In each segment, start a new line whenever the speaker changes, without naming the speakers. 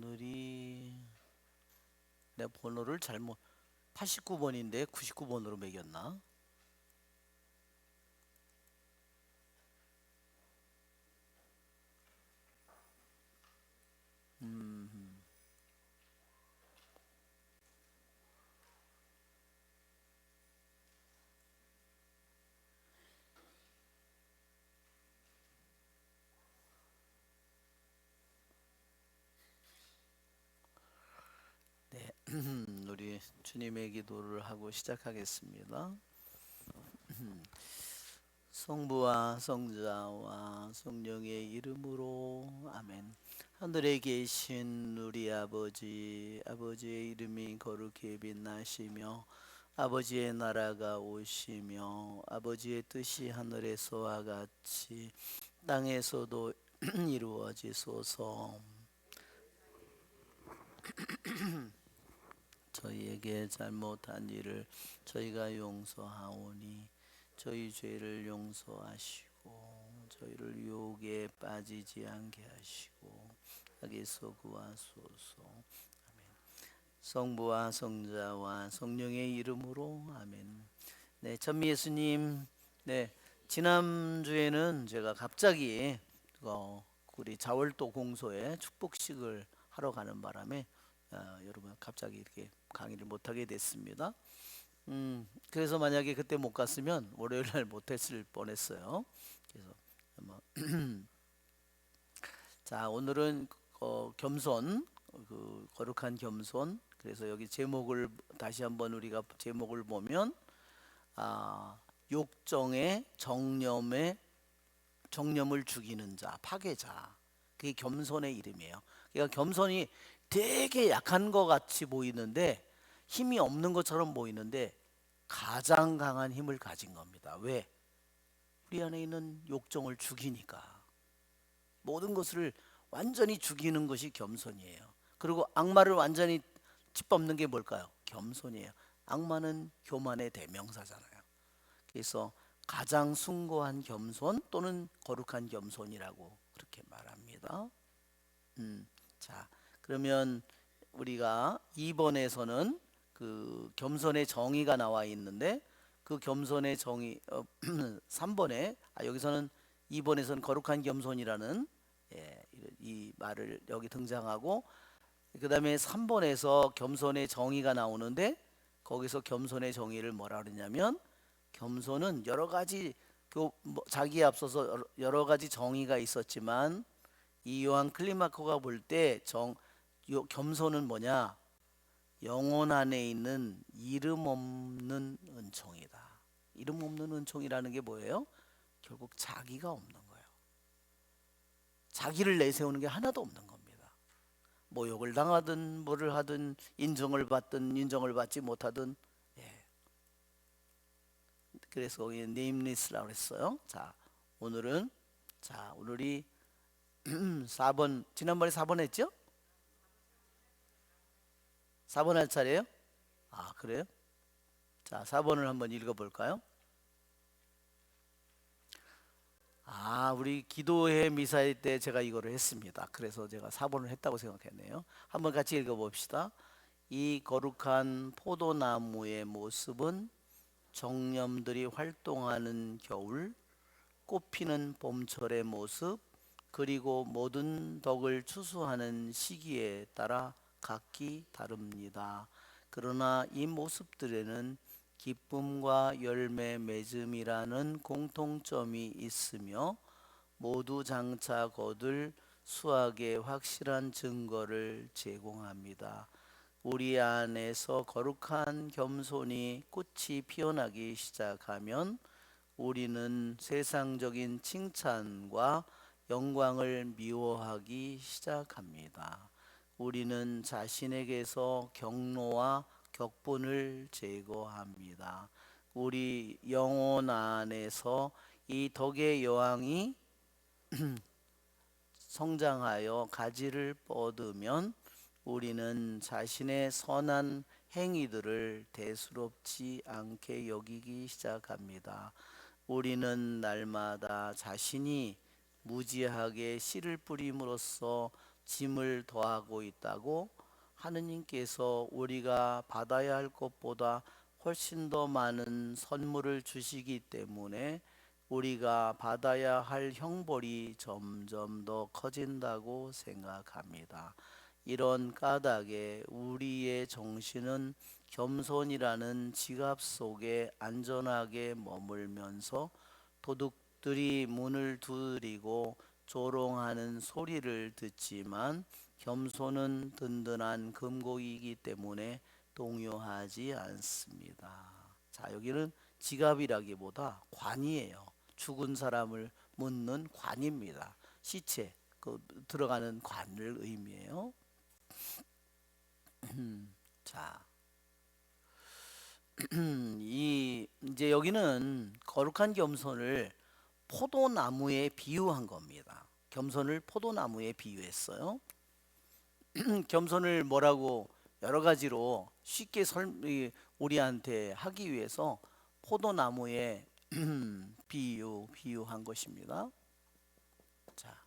오늘이 내 번호를 잘못 89번인데 99번으로 매겼나? 음, 네, 우리 주님의 기도를 하고 시작하겠습니다. 성부와 성자와 성령의 이름으로 아멘. 하늘에 계신 우리 아버지, 아버지의 이름이 거룩히 빛나시며 아버지의 나라가 오시며 아버지의 뜻이 하늘에서와 같이 땅에서도 이루어지소서. 저희에게 잘못한 일을 저희가 용서하오니 저희 죄를 용서하시고 저희를 유혹에 빠지지 않게 하시고 악에서 구하소서. 아멘. 성부와 성자와 성령의 이름으로 아멘. 네, 전미 예수님. 네, 지난주에는 제가 갑자기 우리 자월도 공소에 축복식을 하러 가는 바람에 여러분 갑자기 이렇게 강의를 못하게 됐습니다. 그래서 만약에 그때 못 갔으면 월요일 날 못했을 뻔했어요. 그래서 뭐 자, 오늘은 겸손, 그 거룩한 겸손. 그래서 여기 제목을 다시 한번 우리가 제목을 보면 욕정의 정념을 죽이는 자, 파괴자. 그게 겸손의 이름이에요. 그러니까 겸손이 되게 약한 것 같이 보이는데 힘이 없는 것처럼 보이는데 가장 강한 힘을 가진 겁니다. 왜? 우리 안에 있는 욕정을 죽이니까. 모든 것을 완전히 죽이는 것이 겸손이에요. 그리고 악마를 완전히 짓밟는 게 뭘까요? 겸손이에요. 악마는 교만의 대명사잖아요. 그래서 가장 숭고한 겸손 또는 거룩한 겸손이라고 그렇게 말합니다. 자, 그러면 우리가 2번에서는 그 겸손의 정의가 나와 있는데 그 겸손의 정의 3번에 여기서는 2번에서는 거룩한 겸손이라는 이 말을 여기 등장하고 그 다음에 3번에서 겸손의 정의가 나오는데 거기서 겸손의 정의를 뭐라 그러냐면 겸손은 여러 가지 자기에 앞서서 여러 가지 정의가 있었지만 이 요한 클리마코가 볼 때 겸손은 뭐냐? 영혼 안에 있는 이름 없는 은총이다. 이름 없는 은총이라는 게 뭐예요? 결국 자기가 없는 거예요. 자기를 내세우는 게 하나도 없는 겁니다. 모욕을 당하든 뭐를 하든 인정을 받든 인정을 받지 못하든 그래서 거기 네임리스라고 했어요. 자, 오늘이 4번 지난번에 4번 했죠? 4번 할 차례예요? 그래요? 자, 4번을 한번 읽어볼까요? 우리 기도회 미사일 때 제가 이거를 했습니다. 그래서 제가 4번을 했다고 생각했네요. 한번 같이 읽어봅시다. 이 거룩한 포도나무의 모습은 정념들이 활동하는 겨울, 꽃피는 봄철의 모습, 그리고 모든 덕을 추수하는 시기에 따라 각기 다릅니다. 그러나 이 모습들에는 기쁨과 열매 맺음이라는 공통점이 있으며 모두 장차 거둘 수확의 확실한 증거를 제공합니다. 우리 안에서 거룩한 겸손이 꽃이 피어나기 시작하면 우리는 세상적인 칭찬과 영광을 미워하기 시작합니다. 우리는 자신에게서 경로와 격분을 제거합니다. 우리 영혼 안에서 이 덕의 여왕이 성장하여 가지를 뻗으면 우리는 자신의 선한 행위들을 대수롭지 않게 여기기 시작합니다. 우리는 날마다 자신이 무지하게 씨를 뿌림으로써 짐을 더하고 있다고 하느님께서 우리가 받아야 할 것보다 훨씬 더 많은 선물을 주시기 때문에 우리가 받아야 할 형벌이 점점 더 커진다고 생각합니다. 이런 까닭에 우리의 정신은 겸손이라는 지갑 속에 안전하게 머물면서 도둑들이 문을 두드리고 조롱하는 소리를 듣지만 겸손은 든든한 금고이기 때문에 동요하지 않습니다. 자, 여기는 지갑이라기보다 관이에요. 죽은 사람을 묻는 관입니다. 시체 들어가는 관을 의미해요. 자, 이제 여기는 거룩한 겸손을 포도나무에 비유한 겁니다. 겸손을 포도나무에 비유했어요. 겸손을 뭐라고 여러 가지로 쉽게 우리한테 하기 위해서 포도나무에 비유한 것입니다. 자,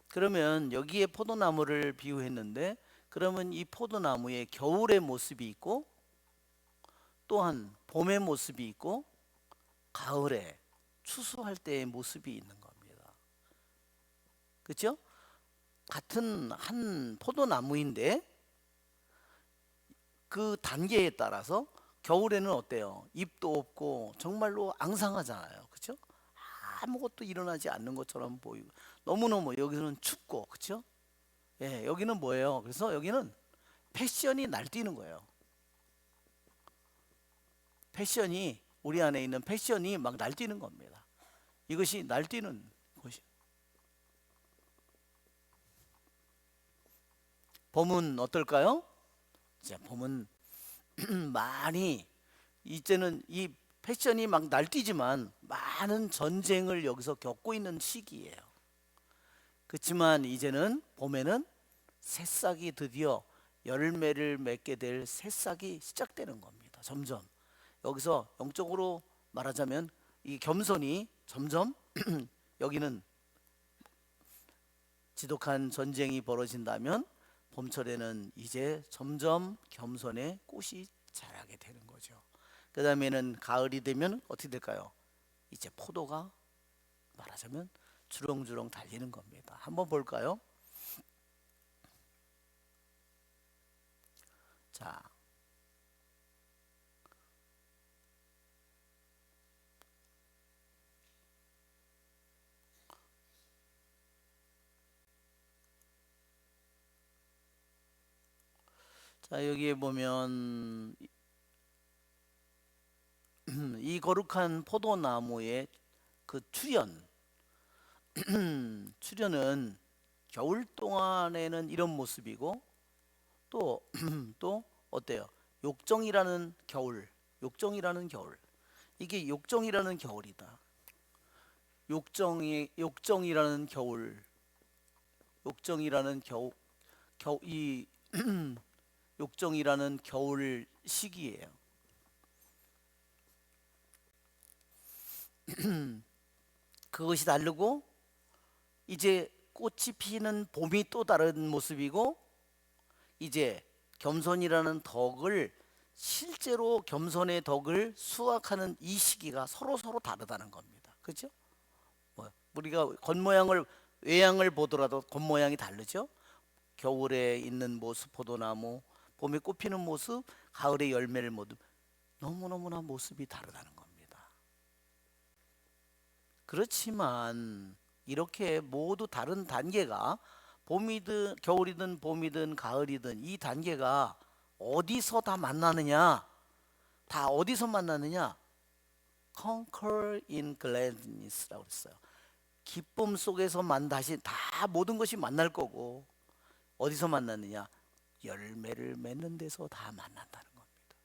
그러면 여기에 포도나무를 비유했는데, 그러면 이 포도나무에 겨울의 모습이 있고 또한 봄의 모습이 있고 가을에 추수할 때의 모습이 있는 겁니다. 그렇죠? 같은 한 포도나무인데 그 단계에 따라서 겨울에는 어때요? 잎도 없고 정말로 앙상하잖아요. 그렇죠? 아무것도 일어나지 않는 것처럼 보이고 너무너무 여기서는 춥고, 그렇죠? 예, 여기는 뭐예요? 그래서 여기는 패션이 날뛰는 거예요. 패션이, 우리 안에 있는 패션이 막 날뛰는 겁니다. 이것이 날뛰는 것이. 봄은 어떨까요? 자, 봄은 많이, 이제는 이 패션이 막 날뛰지만 많은 전쟁을 여기서 겪고 있는 시기예요. 그렇지만 이제는 봄에는 새싹이 드디어 열매를 맺게 될 새싹이 시작되는 겁니다. 점점 여기서 영적으로 말하자면 이 겸손이 점점 여기는 지독한 전쟁이 벌어진다면 봄철에는 이제 점점 겸손의 꽃이 자라게 되는 거죠. 그 다음에는 가을이 되면 어떻게 될까요? 이제 포도가 말하자면 주렁주렁 달리는 겁니다. 한번 볼까요? 자, 여기에 보면 이 거룩한 포도나무의 그 출현은 겨울 동안에는 이런 모습이고 또 또 어때요? 욕정이라는 겨울. 이게 욕정이라는 겨울이다. 욕정이라는 겨울. 욕정이라는 이 욕정이라는 겨울 시기예요. 그것이 다르고 이제 꽃이 피는 봄이 또 다른 모습이고, 이제 겸손이라는 덕을, 실제로 겸손의 덕을 수확하는 이 시기가 서로 다르다는 겁니다. 그렇죠? 우리가 외양을 보더라도 겉모양이 다르죠. 겨울에 있는 모습 포도나무, 봄에 꽃피는 모습, 가을에 열매를 모두 너무너무나 모습이 다르다는 겁니다. 그렇지만 이렇게 모두 다른 단계가 봄이든 겨울이든 봄이든 가을이든 이 단계가 어디서 다 만나느냐? 다 어디서 만나느냐? Conquer in gladness라고 했어요. 기쁨 속에서만 다시 다 모든 것이 만날 거고, 어디서 만나느냐? 열매를 맺는 데서 다 만난다는 겁니다.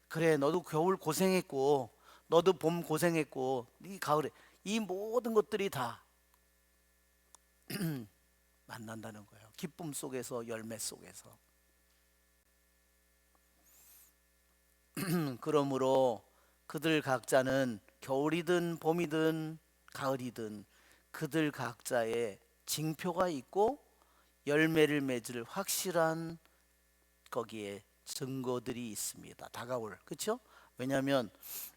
그래, 너도 겨울 고생했고, 너도 봄 고생했고, 이 가을에 이 모든 것들이 다 만난다는 거예요. 기쁨 속에서, 열매 속에서. 그러므로 그들 각자는 겨울이든 봄이든 가을이든 그들 각자의 징표가 있고 열매를 맺을 확실한 거기에 증거들이 있습니다. 다가올, 그렇죠? 왜냐하면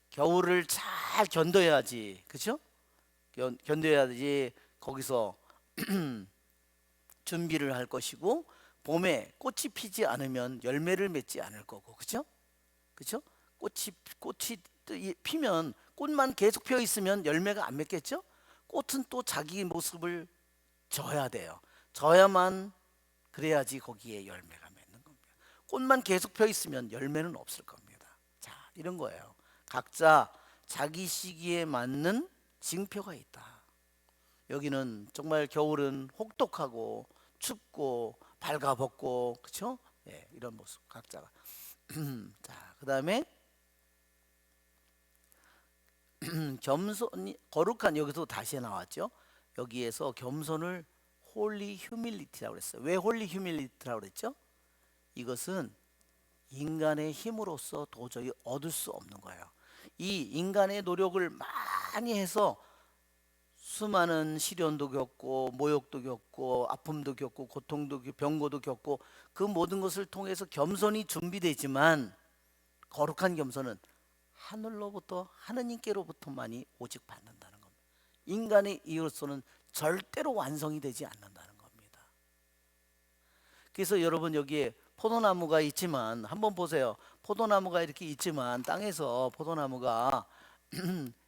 겨울을 잘 견뎌야지, 그렇죠? 견뎌야지 거기서 준비를 할 것이고, 봄에 꽃이 피지 않으면 열매를 맺지 않을 거고, 그렇죠? 그렇죠? 꽃이 피면, 꽃만 계속 피어 있으면 열매가 안 맺겠죠? 꽃은 또 자기 모습을 져야 돼요. 져야만, 그래야지 거기에 열매가 맺는 겁니다. 꽃만 계속 펴 있으면 열매는 없을 겁니다. 자, 이런 거예요. 각자 자기 시기에 맞는 징표가 있다. 여기는 정말 겨울은 혹독하고 춥고 발가벗고, 그렇죠? 예, 이런 모습 각자가. 자, 그다음에 겸손이 거룩한, 여기서 다시 나왔죠. 여기에서 겸손을 홀리 휴밀리티라고 그랬어요. 왜 홀리 휴밀리티라고 그랬죠? 이것은 인간의 힘으로서 도저히 얻을 수 없는 거예요. 이 인간의 노력을 많이 해서 수많은 시련도 겪고 모욕도 겪고 아픔도 겪고 고통도 겪고 병고도 겪고, 그 모든 것을 통해서 겸손이 준비되지만, 거룩한 겸손은 하늘로부터, 하느님께로부터만이 오직 받는다는 겁니다. 인간의 이로서는 절대로 완성이 되지 않는다는 겁니다. 그래서 여러분, 여기에 포도나무가 있지만 한번 보세요. 포도나무가 이렇게 있지만 땅에서 포도나무가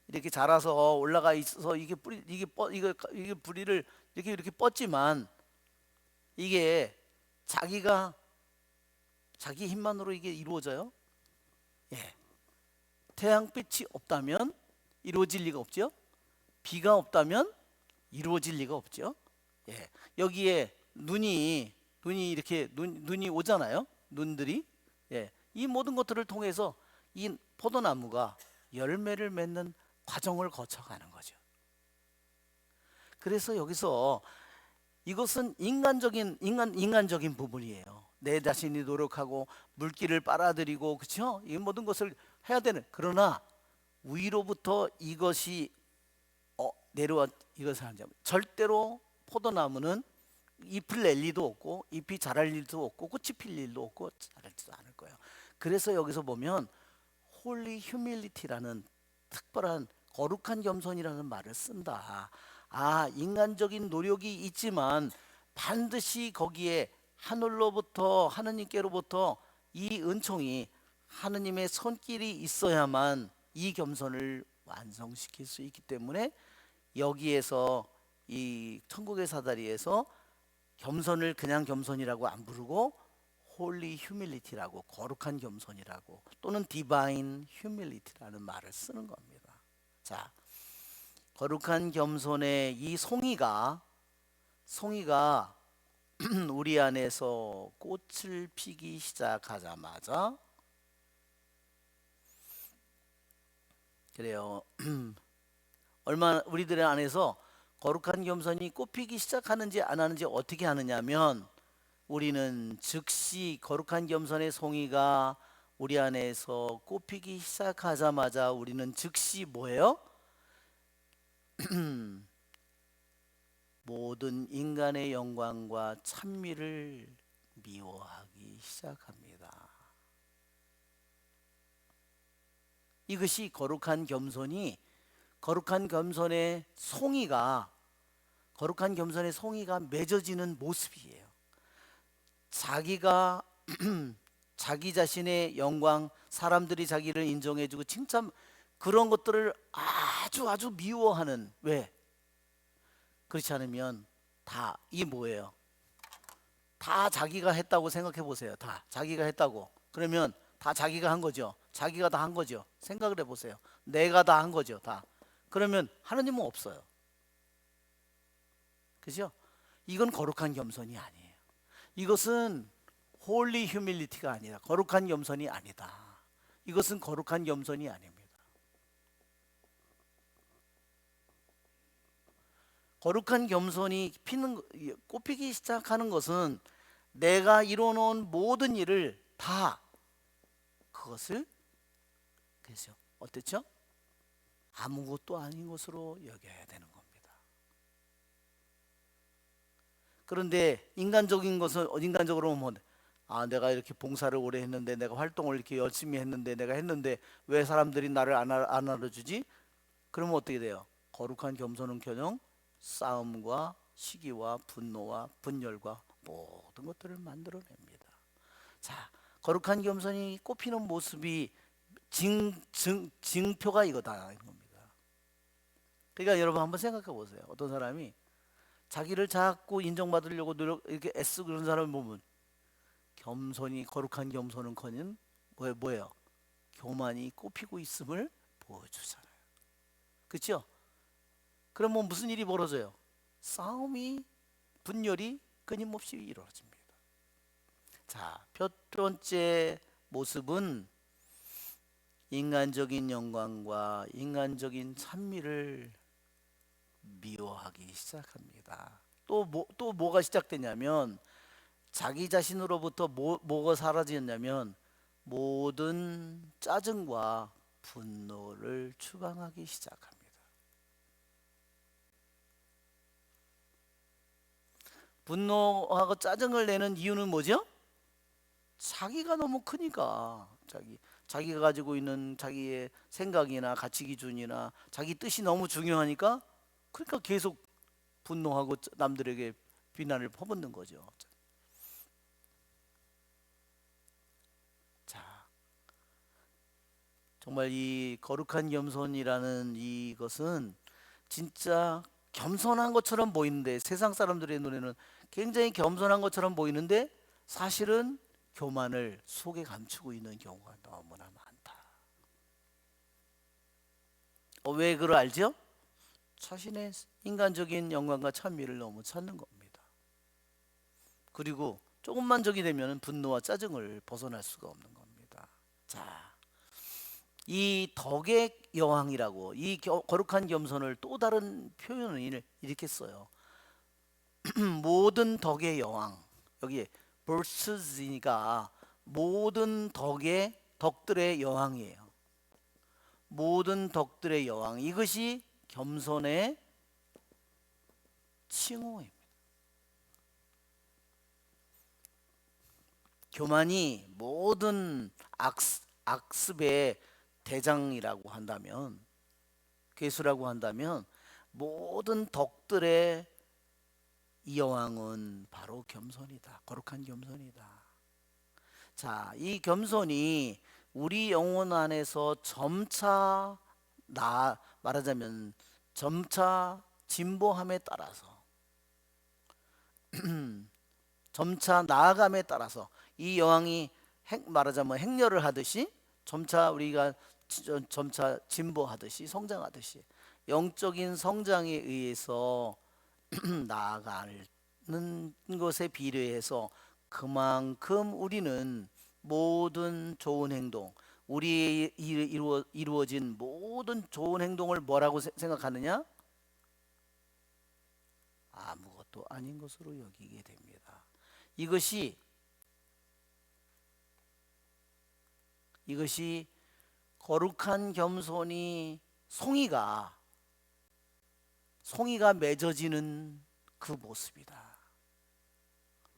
이렇게 자라서 올라가 있어서 이게 뿌리, 이게 뿌리를 이렇게 뻗지만, 이게 자기가 자기 힘만으로 이게 이루어져요? 예. 태양빛이 없다면 이루어질 리가 없죠. 비가 없다면 이루어질 리가 없죠. 예. 여기에 눈이 이렇게 눈이 오잖아요. 눈들이. 예. 이 모든 것들을 통해서 이 포도나무가 열매를 맺는 과정을 거쳐가는 거죠. 그래서 여기서 이것은 인간적인 부분이에요. 내 자신이 노력하고 물기를 빨아들이고, 그렇죠? 이 모든 것을 해야 되는. 그러나 위로부터 이것이 내려와, 이것을 하자면 절대로 포도나무는 잎을 낼 리도 없고 잎이 자랄 일도 없고 꽃이 필 일도 없고 자랄지도 않을 거예요. 그래서 여기서 보면 홀리 휴밀리티라는 특별한 거룩한 겸손이라는 말을 쓴다. 아, 인간적인 노력이 있지만 반드시 거기에 하늘로부터, 하느님께로부터 이 은총이, 하느님의 손길이 있어야만 이 겸손을 완성시킬 수 있기 때문에, 여기에서 이 천국의 사다리에서 겸손을 그냥 겸손이라고 안 부르고 홀리 휴밀리티라고, 거룩한 겸손이라고, 또는 디바인 휴밀리티라는 말을 쓰는 겁니다. 자, 거룩한 겸손의 이 송이가 우리 안에서 꽃을 피기 시작하자마자, 그래요. 얼마나 우리들의 안에서 거룩한 겸손이 꽃피기 시작하는지 안 하는지 어떻게 하느냐면, 우리는 즉시 거룩한 겸손의 송이가 우리 안에서 꽃피기 시작하자마자 우리는 즉시 뭐예요? 모든 인간의 영광과 찬미를 미워하기 시작합니다. 이것이 거룩한 겸손의 송이가 맺어지는 모습이에요. 자기가 자기 자신의 영광, 사람들이 자기를 인정해주고 칭찬, 그런 것들을 아주 미워하는. 왜? 그렇지 않으면 다 이 뭐예요? 다 자기가 했다고 생각해 보세요. 다 자기가 했다고. 그러면 다 자기가 한 거죠. 자기가 다 한 거죠. 생각을 해 보세요. 내가 다 한 거죠. 다. 그러면 하느님은 없어요. 그죠? 이건 거룩한 겸손이 아니에요. 이것은 홀리 휴밀리티가 아니라, 거룩한 겸손이 아니다. 이것은 거룩한 겸손이 아닙니다. 거룩한 겸손이 꽃피기 시작하는 것은 내가 이뤄놓은 모든 일을 다, 그것을, 그래서 어땠죠? 아무것도 아닌 것으로 여겨야 되는 겁니다. 그런데 인간적인 것은 인간적으로 뭐 내가 이렇게 봉사를 오래 했는데 내가 활동을 이렇게 열심히 했는데 내가 했는데 왜 사람들이 나를 안 알아주지? 그러면 어떻게 돼요? 거룩한 겸손은커녕 싸움과 시기와 분노와 분열과 모든 것들을 만들어냅니다. 자, 거룩한 겸손이 꼽히는 모습이 증표가 이거다 이런 겁니다. 그러니까 여러분 한번 생각해 보세요. 어떤 사람이 자기를 자꾸 인정받으려고 이렇게 애쓰고 그런 사람을 보면 겸손이 거룩한 겸손은커녕 뭐예요? 교만이 꼽히고 있음을 보여주잖아요. 그렇죠? 그러면 무슨 일이 벌어져요? 싸움이 분열이 끊임없이 이루어집니다. 자, 첫 번째 모습은 인간적인 영광과 인간적인 찬미를 미워하기 시작합니다. 또 뭐가 시작되냐면 자기 자신으로부터 뭐가 사라지었냐면 모든 짜증과 분노를 추방하기 시작합니다. 분노하고 짜증을 내는 이유는 뭐죠? 자기가 너무 크니까 자기가 가지고 있는 자기의 생각이나 가치 기준이나 자기 뜻이 너무 중요하니까 그러니까 계속 분노하고 남들에게 비난을 퍼붓는 거죠. 자, 정말 이 거룩한 겸손이라는 이것은 진짜 겸손한 것처럼 보이는데 세상 사람들의 눈에는 굉장히 겸손한 것처럼 보이는데 사실은 교만을 속에 감추고 있는 경우가 너무나 많다. 왜 그걸 알죠? 자신의 인간적인 영광과 찬미를 너무 찾는 겁니다. 그리고 조금만 적이 되면 분노와 짜증을 벗어날 수가 없는 겁니다. 자, 이 덕의 여왕이라고 이 거룩한 겸손을 또 다른 표현을 이렇게 써요. 모든 덕의 여왕. 여기에 versus이니까 모든 덕들의 여왕이에요. 모든 덕들의 여왕. 이것이 겸손의 칭호입니다. 교만이 모든 악습의 대장이라고 한다면, 괴수라고 한다면 모든 덕들의 이 여왕은 바로 겸손이다. 거룩한 겸손이다. 자, 이 겸손이 우리 영혼 안에서 말하자면 점차 진보함에 따라서 점차 나아감에 따라서 이 여왕이 말하자면 행렬을 하듯이 우리가 점차 진보하듯이 성장하듯이 영적인 성장에 의해서 나아가는 것에 비례해서 그만큼 우리는 모든 좋은 행동, 우리 이루어진 모든 좋은 행동을 뭐라고 생각하느냐? 아무것도 아닌 것으로 여기게 됩니다. 이것이 거룩한 겸손이 송이가 맺어지는 그 모습이다.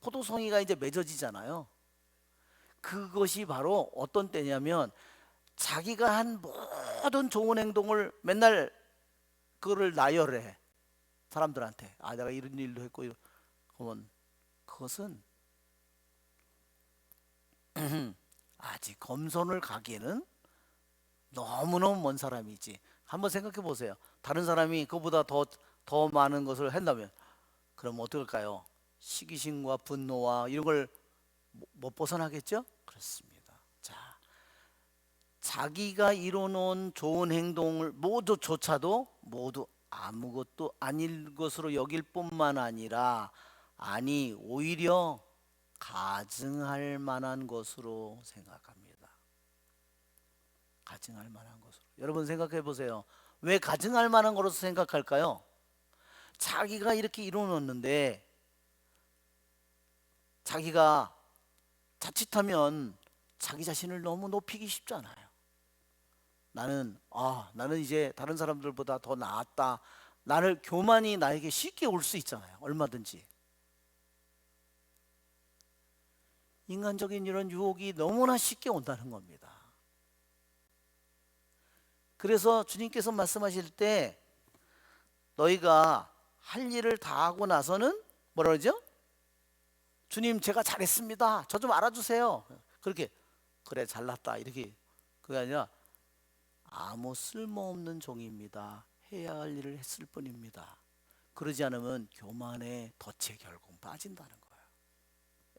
포도송이가 이제 맺어지잖아요. 그것이 바로 어떤 때냐면 자기가 한 모든 좋은 행동을 맨날 그거를 나열해 사람들한테. 내가 이런 일도 했고 그러면 그것은 아직 겸손을 가기에는 너무너무 먼 사람이지. 한번 생각해 보세요. 다른 사람이 그보다 더 많은 것을 한다면 그럼 어떨까요? 시기심과 분노와 이런 걸 못 벗어나겠죠? 그렇습니다. 자, 자기가 이뤄놓은 좋은 행동을 모두 아무것도 아닐 것으로 여길 뿐만 아니라 오히려 가증할 만한 것으로 생각합니다. 가증할 만한 것으로. 여러분 생각해 보세요. 왜 가증할 만한 것으로 생각할까요? 자기가 이렇게 이뤄놓는데 자기가 자칫하면 자기 자신을 너무 높이기 쉽잖아요. 나는 이제 다른 사람들보다 더 나았다. 교만이 나에게 쉽게 올 수 있잖아요. 얼마든지. 인간적인 이런 유혹이 너무나 쉽게 온다는 겁니다. 그래서 주님께서 말씀하실 때 너희가 할 일을 다 하고 나서는 뭐라 그러죠? 주님 제가 잘했습니다. 저 좀 알아주세요. 그렇게 그래 잘났다 이렇게 그게 아니라 아무 쓸모없는 종입니다. 해야 할 일을 했을 뿐입니다. 그러지 않으면 교만의 덫에 결국 빠진다는 거예요.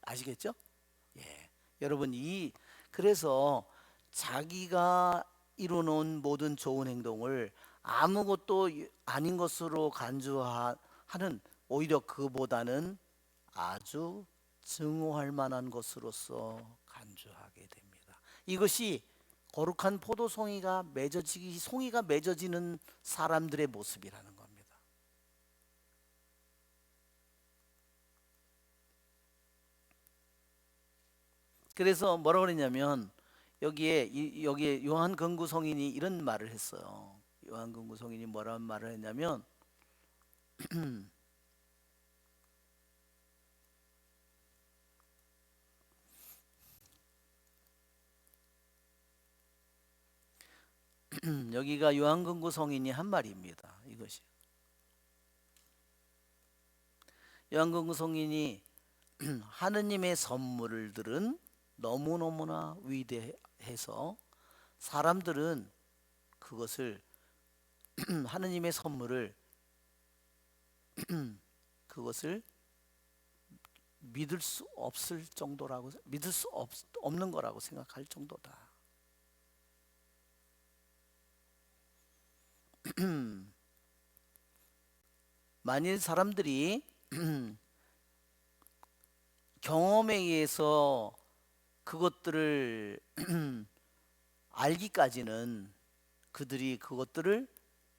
아시겠죠? 예. 여러분 그래서 자기가 이루어놓은 모든 좋은 행동을 아무것도 아닌 것으로 간주하는 오히려 그보다는 아주 증오할 만한 것으로서 간주하게 됩니다. 이것이 거룩한 포도송이가 송이가 맺어지는 사람들의 모습이라는 겁니다. 그래서 뭐라고 그랬냐면 여기에 요한 근구 성인이 이런 말을 했어요. 요한 근구 성인이 뭐라는 말을 했냐면 여기가 요한 근구 성인이 한 말입니다. 이것이 요한 근구 성인이 하느님의 선물들은 너무너무나 위대해서 사람들은 그것을 하느님의 선물을 그것을 믿을 수 없을 정도라고 믿을 수 없는 거라고 생각할 정도다. 만일 사람들이 경험에 의해서 그것들을 알기까지는 그들이 그것들을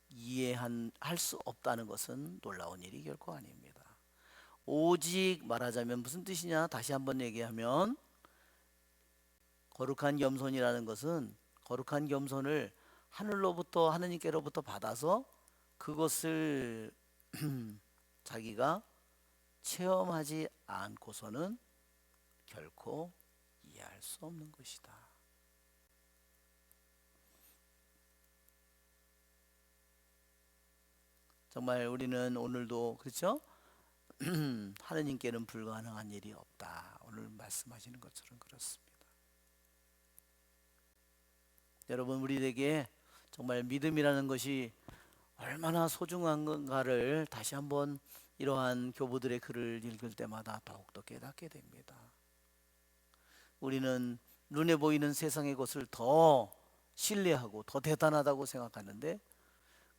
이해할 수 없다는 것은 놀라운 일이 결코 아닙니다. 오직 말하자면 무슨 뜻이냐? 다시 한번 얘기하면 거룩한 겸손이라는 것은 거룩한 겸손을 하느님께로부터 받아서 그것을 자기가 체험하지 않고서는 결코 이해할 수 없는 것이다. 정말 우리는 오늘도 그렇죠? 하느님께는 불가능한 일이 없다. 오늘 말씀하시는 것처럼 그렇습니다. 여러분 우리에게 정말 믿음이라는 것이 얼마나 소중한 건가를 다시 한번 이러한 교부들의 글을 읽을 때마다 더욱더 깨닫게 됩니다. 우리는 눈에 보이는 세상의 것을 더 신뢰하고 더 대단하다고 생각하는데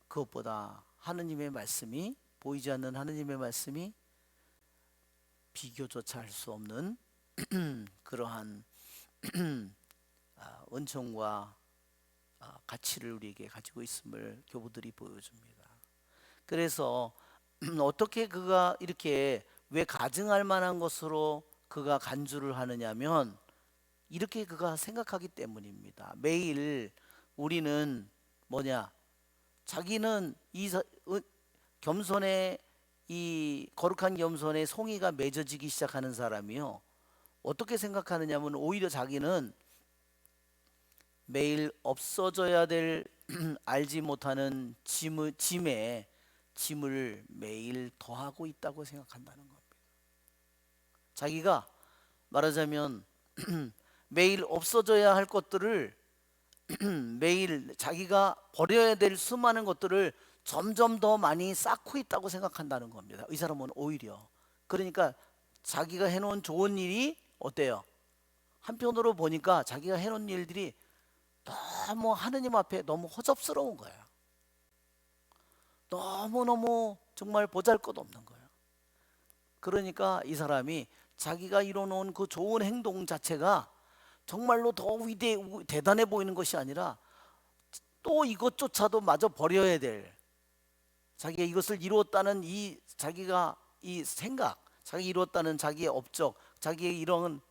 그것보다 하느님의 말씀이 보이지 않는 하느님의 말씀이 비교조차 할 수 없는 그러한 은총과 가치를 우리에게 가지고 있음을 교부들이 보여줍니다. 그래서 어떻게 그가 이렇게 왜 가증할 만한 것으로 그가 간주를 하느냐면 이렇게 그가 생각하기 때문입니다. 매일 우리는 자기는 겸손의 이 거룩한 겸손의 송이가 맺어지기 시작하는 사람이요 어떻게 생각하느냐면 오히려 자기는 매일 없어져야 될 알지 못하는 짐을 매일 더하고 있다고 생각한다는 겁니다. 자기가 말하자면 매일 없어져야 할 것들을 매일 자기가 버려야 될 수많은 것들을 점점 더 많이 쌓고 있다고 생각한다는 겁니다. 이 사람은 오히려 그러니까 자기가 해놓은 좋은 일이 어때요? 한편으로 보니까 자기가 해놓은 일들이 너무 하느님 앞에 너무 허접스러운 거예요. 너무너무 정말 보잘것없는 거예요. 그러니까 이 사람이 자기가 이뤄놓은 그 좋은 행동 자체가 정말로 더 대단해 보이는 것이 아니라 또 이것조차도 마저 버려야 될 자기가 이것을 이루었다는 자기가 이 생각, 자기 이루었다는 자기의 업적, 자기의 이런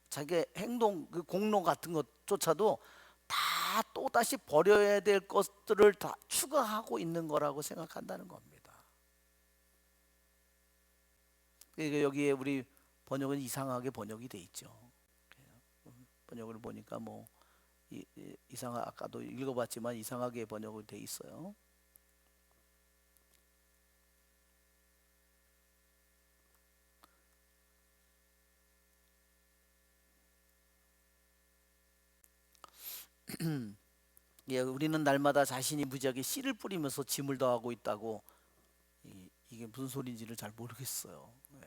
자기의 행동 그 공로 같은 것조차도 다 또다시 버려야 될 것들을 다 추가하고 있는 거라고 생각한다는 겁니다. 그러니까 여기에 우리 번역은 이상하게 번역이 돼 있죠. 번역을 보니까 뭐 이상하 아까도 읽어봤지만 이상하게 번역이 돼 있어요. 예, 우리는 날마다 자신이 무지하게 씨를 뿌리면서 짐을 더하고 있다고. 이게 무슨 소리인지를 잘 모르겠어요. 예.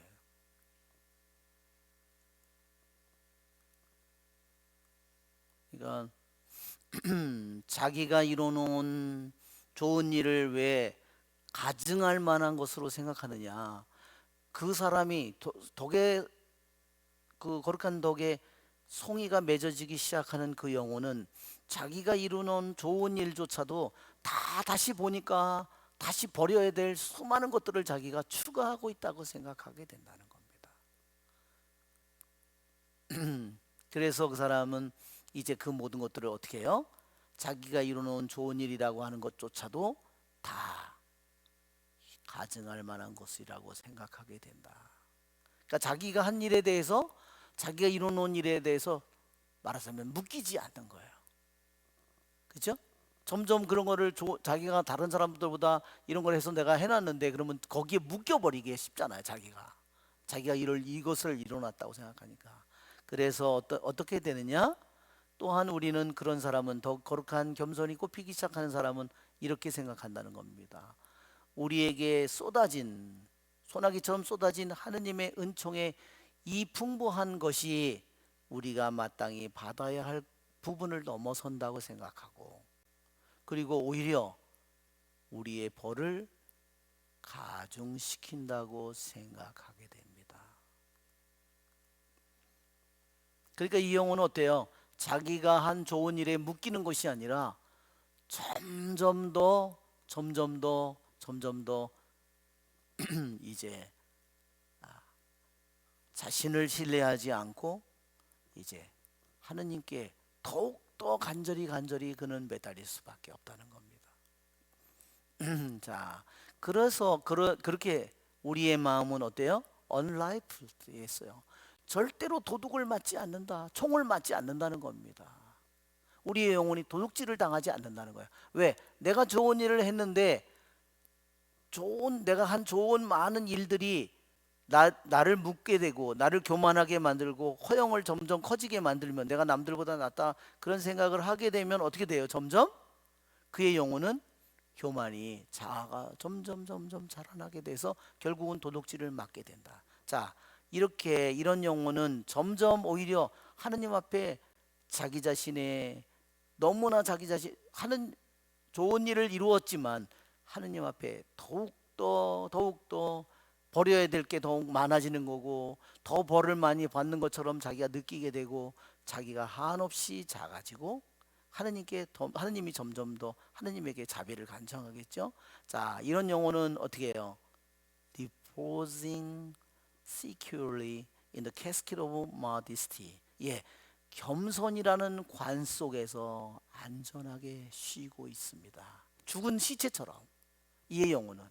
그러니까 자기가 이뤄놓은 좋은 일을 왜 가증할 만한 것으로 생각하느냐. 그 사람이 덕에 그 거룩한 덕에 송이가 맺어지기 시작하는 그 영혼은 자기가 이루는 좋은 일조차도 다 다시 보니까 다시 버려야 될 수많은 것들을 자기가 추가하고 있다고 생각하게 된다는 겁니다. 그래서 그 사람은 이제 그 모든 것들을 어떻게 해요? 자기가 이루는 좋은 일이라고 하는 것조차도 다 가증할 만한 것이라고 생각하게 된다. 그러니까 자기가 한 일에 대해서, 자기가 이뤄놓은 일에 대해서 말하자면 묶이지 않는 거예요. 그죠? 점점 그런 거를 자기가 다른 사람들보다 이런 걸 해서 내가 해놨는데 그러면 거기에 묶여버리기 쉽잖아요. 자기가 이것을 이뤄놨다고 생각하니까. 그래서 어떻게 되느냐? 또한 우리는 그런 사람은, 더 거룩한 겸손이 꼽히기 시작하는 사람은 이렇게 생각한다는 겁니다. 우리에게 쏟아진, 소나기처럼 쏟아진 하느님의 은총의 이 풍부한 것이 우리가 마땅히 받아야 할 부분을 넘어선다고 생각하고, 그리고 오히려 우리의 벌을 가중시킨다고 생각하게 됩니다. 그러니까 이 영혼은 어때요? 자기가 한 좋은 일에 묶이는 것이 아니라 점점 더 이제 자신을 신뢰하지 않고 이제 하느님께 더욱더 간절히 그는 매달릴 수밖에 없다는 겁니다. 자, 그래서 그렇게 우리의 마음은 어때요? unlifed했어요. 절대로 도둑을 맞지 않는다, 총을 맞지 않는다는 겁니다. 우리의 영혼이 도둑질을 당하지 않는다는 거예요. 왜? 내가 좋은 일을 했는데 내가 한 좋은 많은 일들이 나를 묻게 되고 나를 교만하게 만들고 허영을 점점 커지게 만들면, 내가 남들보다 낫다 그런 생각을 하게 되면 어떻게 돼요? 점점 그의 영혼은 교만이, 자아가 점점 자라나게 돼서 결국은 도둑질을 맞게 된다. 자, 이런 영혼은 점점 오히려 하느님 앞에 자기 자신의, 너무나 자기 자신 하는 좋은 일을 이루었지만 하느님 앞에 더욱더 버려야 될 게 더욱 많아지는 거고, 더 벌을 많이 받는 것처럼 자기가 느끼게 되고, 자기가 한없이 작아지고 하느님이 점점 더 하느님에게 자비를 간청하겠죠. 자, 이런 영혼은 어떻게 해요? Reposing securely in the casket of modesty. 예, 겸손이라는 관 속에서 안전하게 쉬고 있습니다. 죽은 시체처럼. 이의 영혼은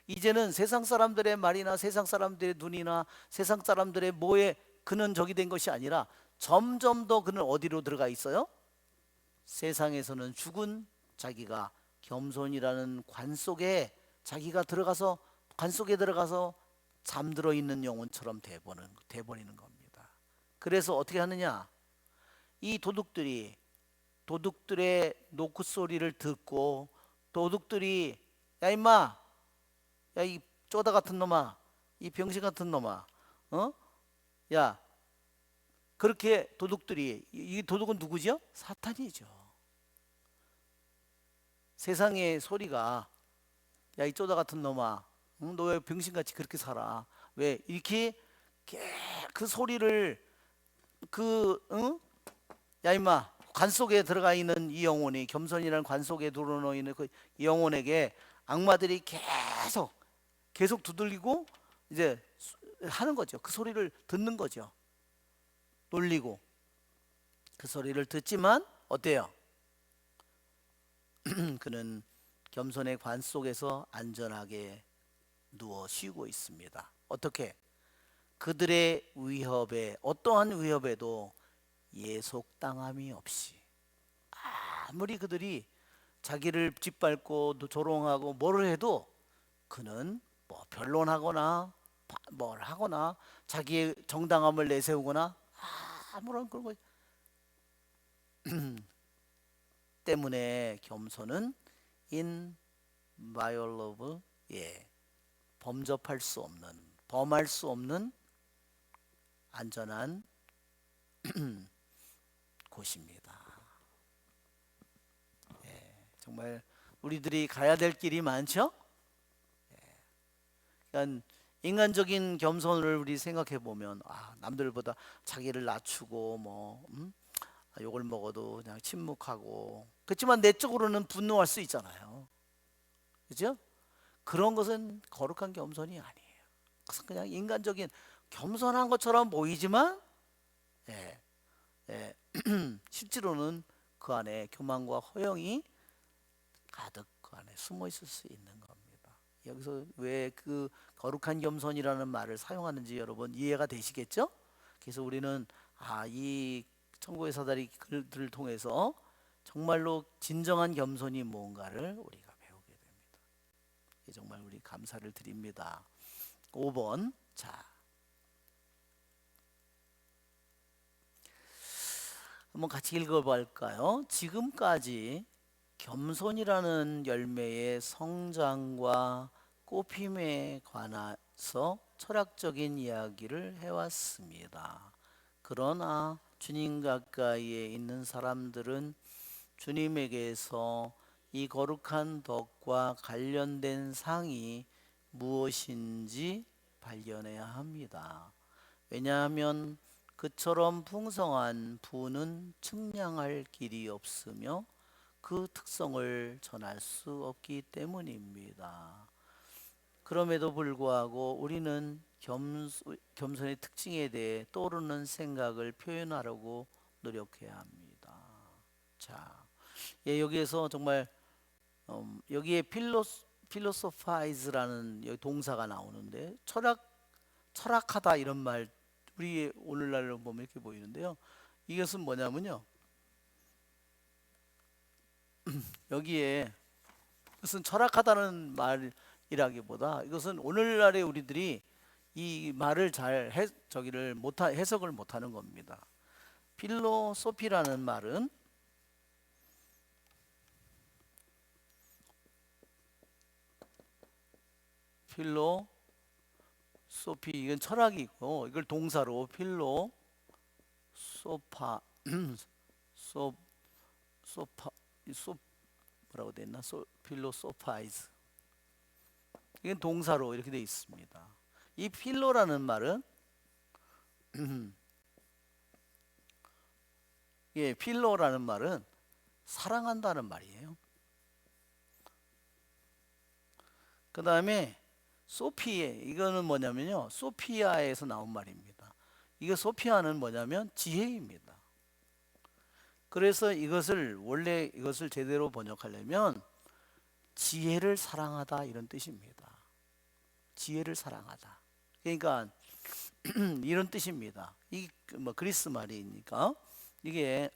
이제는 세상 사람들의 말이나 세상 사람들의 눈이나 세상 사람들의 뭐에 그는 적이 된 것이 아니라 점점 더 그는 어디로 들어가 있어요? 세상에서는 죽은 자기가 겸손이라는 관 속에 잠들어 있는 영혼처럼 돼버리는 겁니다. 그래서 어떻게 하느냐? 이 도둑들의 노크 소리를 듣고, 도둑들이 야 임마, 야 이 쪼다 같은 놈아, 이 병신 같은 놈아, 야, 그렇게 이 도둑은 누구죠? 사탄이죠. 세상의 소리가 야 이 쪼다 같은 놈아, 너 왜 병신같이 그렇게 살아? 왜 이렇게 그 소리를 야 임마, 관 속에 들어가 있는 이 영혼이, 겸손이라는 관 속에 들어놓여 있는 그 영혼에게 악마들이 계속 두들리고 이제 하는 거죠. 그 소리를 듣는 거죠. 놀리고. 그 소리를 듣지만 어때요? 그는 겸손의 관 속에서 안전하게 누워 쉬고 있습니다. 어떻게? 그들의 위협에, 어떠한 위협에도 예속당함이 없이, 아무리 그들이 자기를 짓밟고 또 조롱하고 뭐를 해도 그는 뭐 변론하거나 뭘 하거나 자기의 정당함을 내세우거나 아무런 그런 거 때문에 겸손은 inviolable, 예, 범접할 수 없는, 범할 수 없는 안전한 곳입니다. 정말 우리들이 가야 될 길이 많죠? 그러니까 인간적인 겸손을 우리 생각해 보면 남들보다 자기를 낮추고 뭐 욕을 먹어도 그냥 침묵하고, 그렇지만 내적으로는 분노할 수 있잖아요. 그죠? 그런 것은 거룩한 겸손이 아니에요. 그래서 그냥 인간적인 겸손한 것처럼 보이지만 예, 예, 실제로는 그 안에 교만과 허영이 가득 그 안에 숨어 있을 수 있는 겁니다. 여기서 왜 그 거룩한 겸손이라는 말을 사용하는지 여러분 이해가 되시겠죠? 그래서 우리는 이 천국의 사다리 글들을 통해서 정말로 진정한 겸손이 뭔가를 우리가 배우게 됩니다. 정말 우리 감사를 드립니다. 5번, 자, 한번 같이 읽어볼까요? 지금까지 겸손이라는 열매의 성장과 꽃핌에 관해서 철학적인 이야기를 해왔습니다. 그러나 주님 가까이에 있는 사람들은 주님에게서 이 거룩한 덕과 관련된 상이 무엇인지 발견해야 합니다. 왜냐하면 그처럼 풍성한 부는 측량할 길이 없으며 그 특성을 전할 수 없기 때문입니다. 그럼에도 불구하고 우리는 겸손의 특징에 대해 떠오르는 생각을 표현하려고 노력해야 합니다. 자, 여기에서 정말 여기에 필로소파이즈라는 여기 동사가 나오는데 철학하다 이런 말 우리 오늘날로 보면 이렇게 보이는데요. 이것은 뭐냐면요. 여기에 이것은 철학하다는 말이라기보다 이것은 오늘날의 우리들이 이 말을 잘 해석을 못하는 겁니다. 필로소피라는 말은 필로소피, 이건 철학이 있고 이걸 동사로 필로소파 소파 뭐라고 돼 있나? 필로소파이즈, 이건 동사로 이렇게 돼 있습니다. 이 필로라는 말은 필로라는 말은 사랑한다는 말이에요. 그 다음에 소피에, 이거는 뭐냐면요, 소피아에서 나온 말입니다. 이거 소피아는 뭐냐면 지혜입니다. 그래서 원래 이것을 제대로 번역하려면 지혜를 사랑하다 이런 뜻입니다. 지혜를 사랑하다. 그러니까 이런 뜻입니다. 이 뭐 그리스 말이니까 이게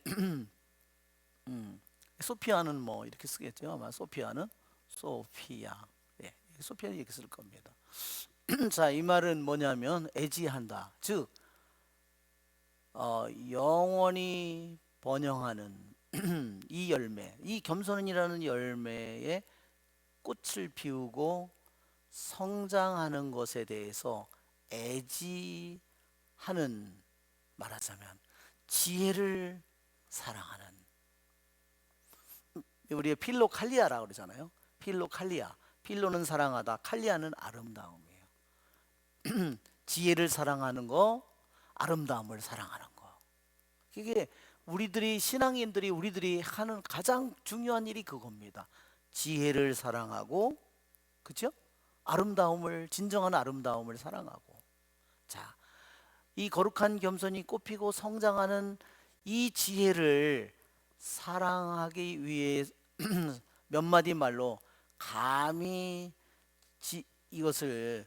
소피아는 뭐 이렇게 쓰겠죠. 아마 소피아는 소피아. 예, 소피아는 이렇게 쓸 겁니다. 자, 이 말은 뭐냐면 애지한다. 즉 영원히 번영하는 이 열매, 이 겸손이라는 열매에 꽃을 피우고 성장하는 것에 대해서 애지하는, 말하자면 지혜를 사랑하는, 우리가 필로칼리아라고 그러잖아요. 필로칼리아, 필로는 사랑하다, 칼리아는 아름다움이에요. 지혜를 사랑하는 거, 아름다움을 사랑하는 거, 이게 우리들이 신앙인들이 우리들이 하는 가장 중요한 일이 그겁니다. 지혜를 사랑하고, 그렇죠? 아름다움을, 진정한 아름다움을 사랑하고. 자, 이 거룩한 겸손이 꽃피고 성장하는 이 지혜를 사랑하기 위해 몇 마디 말로 감히 이것을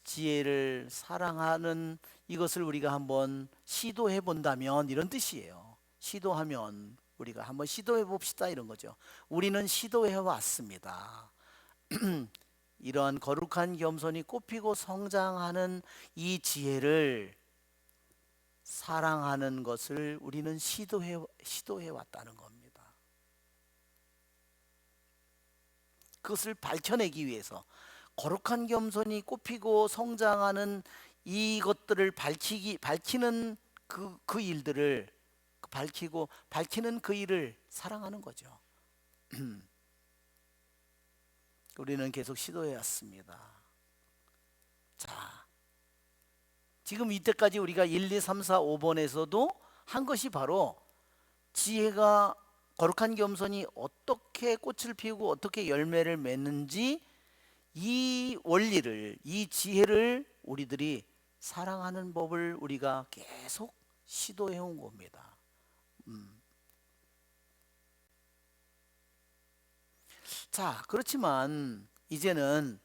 지혜를 사랑하는 이것을 우리가 한번 시도해 본다면 이런 뜻이에요. 시도하면 우리가 한번 시도해 봅시다 이런 거죠. 우리는 시도해 왔습니다. 이러한 거룩한 겸손이 꽃피고 성장하는 이 지혜를 사랑하는 것을 우리는 시도해 왔다는 겁니다. 그것을 밝혀내기 위해서 거룩한 겸손이 꽃피고 성장하는 이것들을 밝히는 그 일들을 밝히는 그 일을 사랑하는 거죠. 우리는 계속 시도해 왔습니다. 자, 지금 이때까지 우리가 1, 2, 3, 4, 5번에서도 한 것이 바로 지혜가 거룩한 겸손이 어떻게 꽃을 피우고 어떻게 열매를 맺는지 이 원리를, 이 지혜를 우리들이 사랑하는 법을 우리가 계속 시도해 온 겁니다. 자, 그렇지만 이제는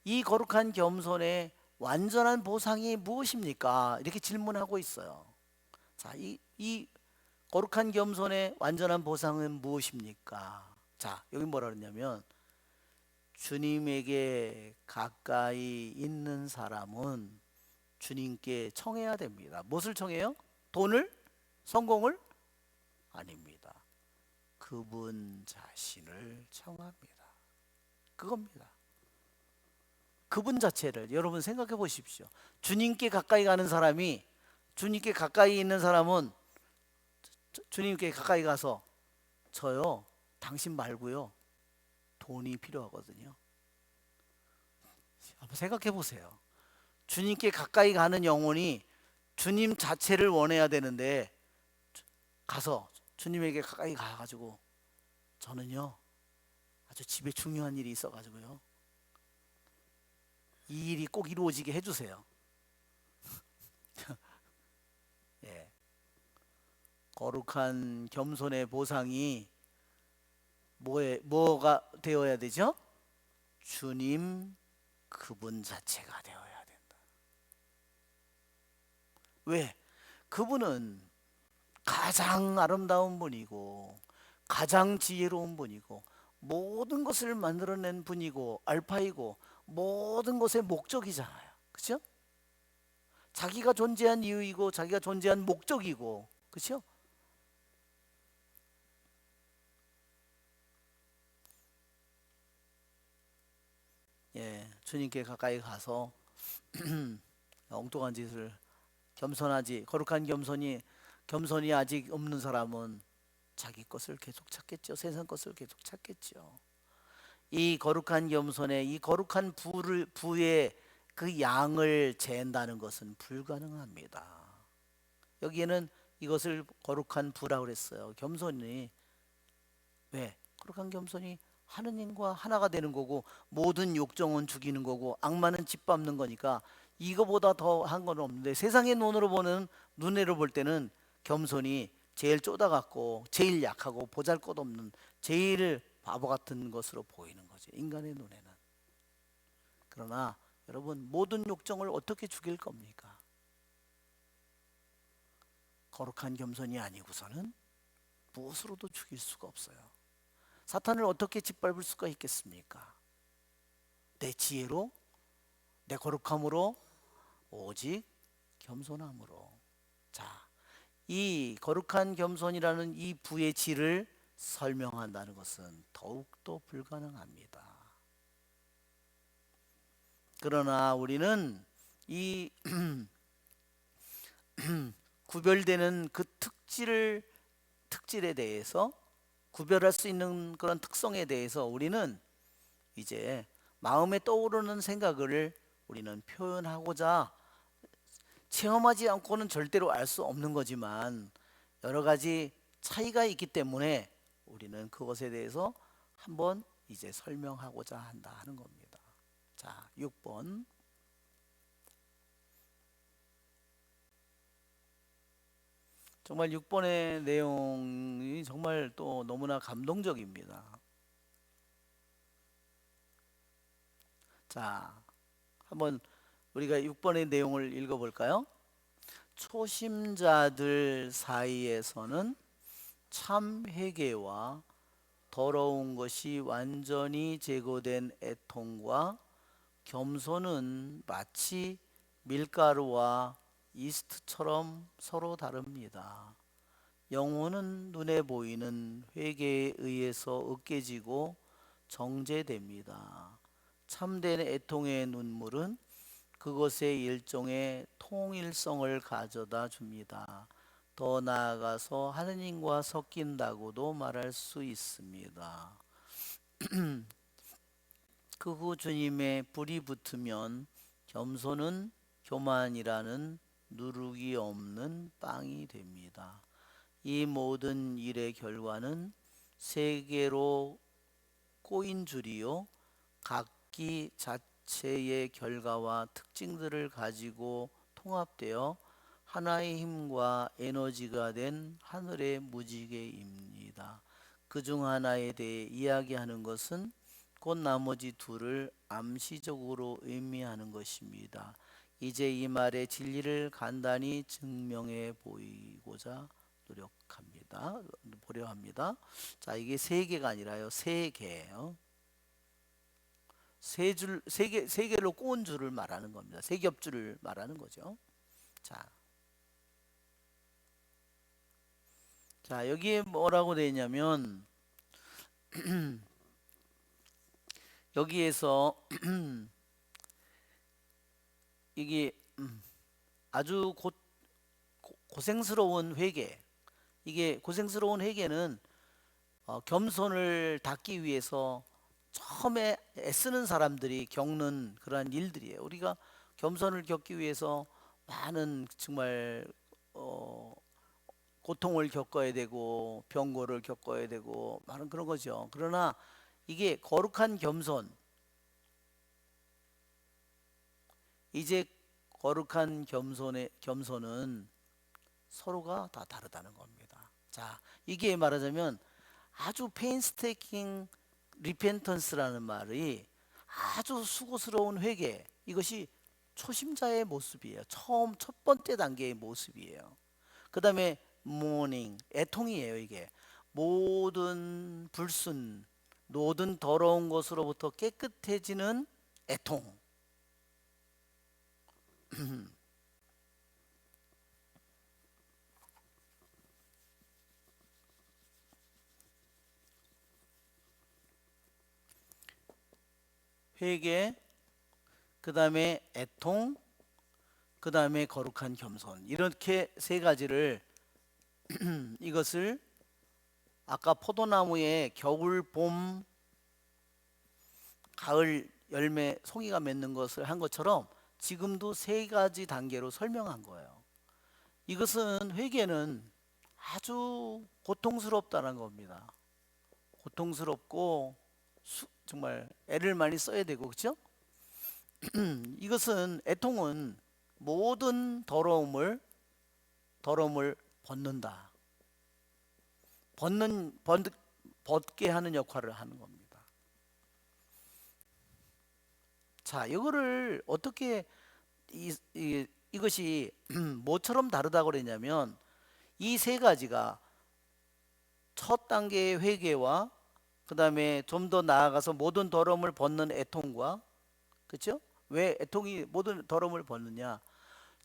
이 거룩한 겸손의 완전한 보상이 무엇입니까? 이렇게 질문하고 있어요. 자, 이 거룩한 겸손의 완전한 보상은 무엇입니까? 자, 여기 뭐라 그러냐면 주님에게 가까이 있는 사람은 주님께 청해야 됩니다. 무엇을 청해요? 돈을? 성공을? 아닙니다. 그분 자신을 청합니다. 그겁니다. 그분 자체를 여러분 생각해 보십시오. 주님께 가까이 가는 사람이, 주님께 가까이 있는 사람은 주님께 가까이 가서 저요, 당신 말고요, 돈이 필요하거든요. 한번 생각해 보세요. 주님께 가까이 가는 영혼이 주님 자체를 원해야 되는데 가서 주님에게 가까이 가가지고 저는요 아주 집에 중요한 일이 있어가지고요 이 일이 꼭 이루어지게 해주세요. 예. 거룩한 겸손의 보상이 뭐가 되어야 되죠? 주님 그분 자체가 되어야 된다. 왜? 그분은 가장 아름다운 분이고 가장 지혜로운 분이고 모든 것을 만들어낸 분이고 알파이고 모든 것의 목적이잖아요. 그렇죠? 자기가 존재한 이유이고 자기가 존재한 목적이고, 그렇죠? 예, 주님께 가까이 가서 엉뚱한 짓을 겸손하지 거룩한 겸손이 아직 없는 사람은 자기 것을 계속 찾겠죠. 세상 것을 계속 찾겠죠. 이 거룩한 겸손의 이 거룩한 부의 그 양을 잰다는 것은 불가능합니다. 여기에는 이것을 거룩한 부라고 그랬어요. 겸손이 왜? 거룩한 겸손이 하느님과 하나가 되는 거고 모든 욕정은 죽이는 거고 악마는 짓밟는 거니까 이거보다 더 한 건 없는데 세상의 눈으로 볼 때는 겸손이 제일 쪼다같고 제일 약하고 보잘것없는 제일 바보 같은 것으로 보이는 거죠. 인간의 눈에는. 그러나 여러분 모든 욕정을 어떻게 죽일 겁니까? 거룩한 겸손이 아니고서는 무엇으로도 죽일 수가 없어요. 사탄을 어떻게 짓밟을 수가 있겠습니까? 내 지혜로, 내 거룩함으로, 오직 겸손함으로. 자, 이 거룩한 겸손이라는 이 부의 질을 설명한다는 것은 더욱더 불가능합니다. 그러나 우리는 이 구별되는 그 특질에 대해서 구별할 수 있는 그런 특성에 대해서 우리는 이제 마음에 떠오르는 생각을 우리는 표현하고자 체험하지 않고는 절대로 알 수 없는 거지만 여러 가지 차이가 있기 때문에 우리는 그것에 대해서 한번 이제 설명하고자 한다 하는 겁니다. 자, 6번. 정말 6번의 내용이 정말 또 너무나 감동적입니다. 자, 한번 우리가 6번의 내용을 읽어볼까요? 초심자들 사이에서는 참 회개와 더러운 것이 완전히 제거된 애통과 겸손은 마치 밀가루와 이스트처럼 서로 다릅니다. 영혼은 눈에 보이는 회개에 의해서 으깨지고 정제됩니다. 참된 애통의 눈물은 그것의 일종의 통일성을 가져다 줍니다. 더 나아가서 하느님과 섞인다고도 말할 수 있습니다. 그 후 주님의 불이 붙으면 겸손은 교만이라는 누룩이 없는 빵이 됩니다. 이 모든 일의 결과는 세 개로 꼬인 줄이요, 각기 자체의 결과와 특징들을 가지고 통합되어 하나의 힘과 에너지가 된 하늘의 무지개입니다. 그중 하나에 대해 이야기하는 것은 곧 나머지 둘을 암시적으로 의미하는 것입니다. 이제 이 말의 진리를 간단히 증명해 보이고자 보려 합니다. 자, 이게 세 개가 아니라요, 세 개예요. 세 개로 꼬은 줄을 말하는 겁니다. 세 겹줄을 말하는 거죠. 자, 여기에 뭐라고 되어 있냐면 여기에서 이게 아주 고생스러운 회개, 이게 고생스러운 회개는 겸손을 닦기 위해서 처음에 애쓰는 사람들이 겪는 그러한 일들이에요. 우리가 겸손을 겪기 위해서 많은 정말 고통을 겪어야 되고 병고를 겪어야 되고 많은 그런 거죠. 그러나 이게 거룩한 겸손, 이제 거룩한 겸손은 서로가 다 다르다는 겁니다. 자, 이게 말하자면 아주 페인스테이킹 리펜턴스라는 말이 아주 수고스러운 회개, 이것이 초심자의 모습이에요. 첫 번째 단계의 모습이에요. 그 다음에 모닝, 애통이에요. 이게 모든 불순, 모든 더러운 것으로부터 깨끗해지는 애통. 회개, 그 다음에 애통, 그 다음에 거룩한 겸손, 이렇게 세 가지를 이것을 아까 포도나무에 겨울, 봄, 가을 열매, 송이가 맺는 것을 한 것처럼 지금도 세 가지 단계로 설명한 거예요. 이것은 회개는 아주 고통스럽다는 겁니다. 고통스럽고 정말 애를 많이 써야 되고, 그렇죠? 이것은 애통은 모든 더러움을 벗는다. 벗게 하는 역할을 하는 겁니다. 자, 이거를 어떻게 이것이 뭐처럼 다르다고 그랬냐면 이 세 가지가 첫 단계의 회개와 그 다음에 좀 더 나아가서 모든 더러움을 벗는 애통과, 그렇죠? 왜 애통이 모든 더러움을 벗느냐?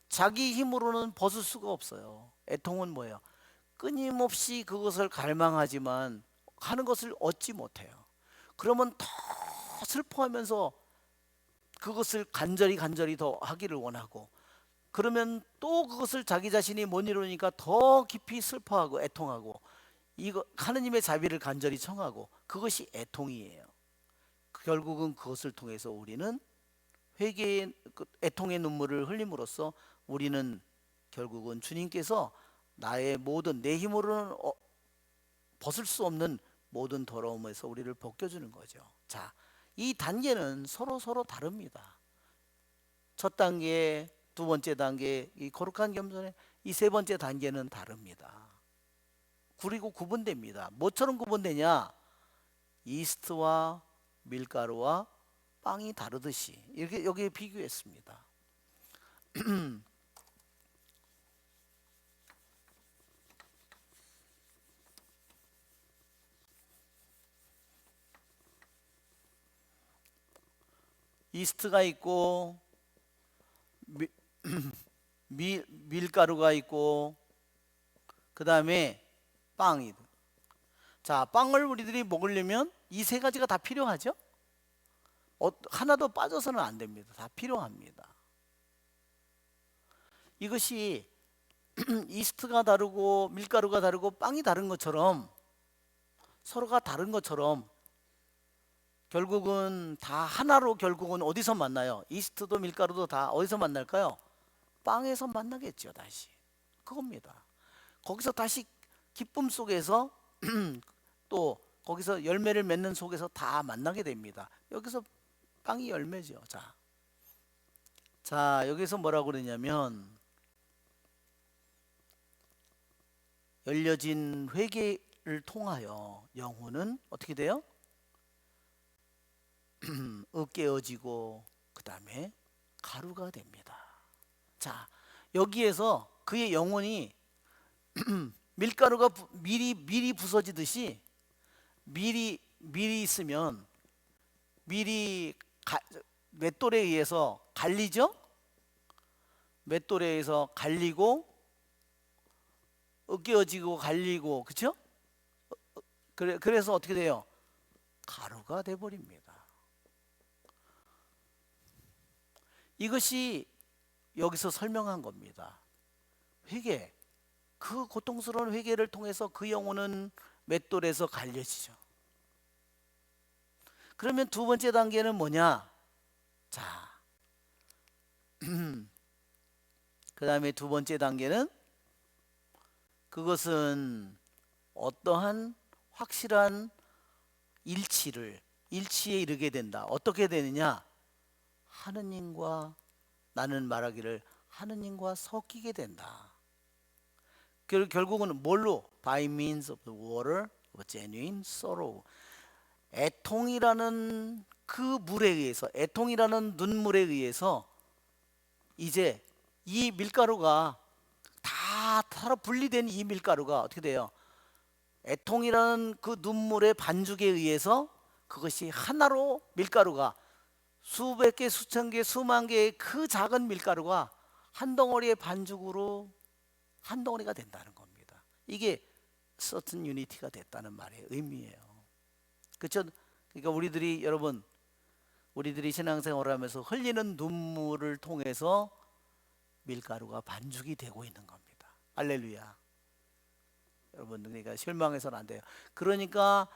자기 힘으로는 벗을 수가 없어요. 애통은 뭐예요? 끊임없이 그것을 갈망하지만 하는 것을 얻지 못해요. 그러면 더 슬퍼하면서 그것을 간절히 더 하기를 원하고, 그러면 또 그것을 자기 자신이 못 이루니까 더 깊이 슬퍼하고 애통하고, 이거 하느님의 자비를 간절히 청하고, 그것이 애통이에요. 결국은 그것을 통해서 우리는 회개의 애통의 눈물을 흘림으로써 우리는 결국은 주님께서 나의 모든 내 힘으로는 벗을 수 없는 모든 더러움에서 우리를 벗겨주는 거죠. 자, 이 단계는 서로 다릅니다. 첫 단계, 두 번째 단계, 이 거룩한 겸손의 이 세 번째 단계는 다릅니다. 그리고 구분됩니다. 뭐처럼 구분되냐? 이스트와 밀가루와 빵이 다르듯이 이렇게 여기에 비교했습니다. 이스트가 있고 미, 밀가루가 있고 그 다음에 빵이. 자, 빵을 우리들이 먹으려면 이 세 가지가 다 필요하죠. 하나도 빠져서는 안 됩니다. 다 필요합니다. 이것이 이스트가 다르고 밀가루가 다르고 빵이 다른 것처럼 서로가 다른 것처럼 결국은 다 하나로 결국은 어디서 만나요? 이스트도 밀가루도 다 어디서 만날까요? 빵에서 만나겠죠. 다시 그겁니다. 거기서 다시 기쁨 속에서 또 거기서 열매를 맺는 속에서 다 만나게 됩니다. 여기서 빵이 열매죠. 자 여기서 뭐라고 그러냐면 열려진 회개를 통하여 영혼은 어떻게 돼요? 으깨어지고 그 다음에 가루가 됩니다. 자 여기에서 그의 영혼이 밀가루가 밀이 부서지듯이 밀이 있으면 밀이 맷돌에 의해서 갈리죠. 맷돌에 의해서 갈리고 으깨어지고 갈리고 그렇죠? 그래서 어떻게 돼요? 가루가 돼 버립니다. 이것이 여기서 설명한 겁니다. 회개. 그 고통스러운 회개를 통해서 그 영혼은 맷돌에서 갈려지죠. 그러면 두 번째 단계는 뭐냐? 자, 그 다음에 두 번째 단계는 그것은 어떠한 확실한 일치에 이르게 된다. 어떻게 되느냐? 하느님과 나는 말하기를 하느님과 섞이게 된다. 결국은 뭘로? By means of the water of genuine sorrow. 애통이라는 그 물에 의해서, 애통이라는 눈물에 의해서 이제 이 밀가루가 다 타러 분리된 이 밀가루가 어떻게 돼요? 애통이라는 그 눈물의 반죽에 의해서 그것이 하나로 밀가루가 수백 개, 수천 개, 수만 개의 그 작은 밀가루가 한 덩어리의 반죽으로 한 덩어리가 된다는 겁니다. 이게 certain unity가 됐다는 말의 의미예요. 그렇죠? 그러니까 우리들이 신앙생활을 하면서 흘리는 눈물을 통해서 밀가루가 반죽이 되고 있는 겁니다. 할렐루야. 여러분 그러니까 실망해서는 안 돼요. 그러니까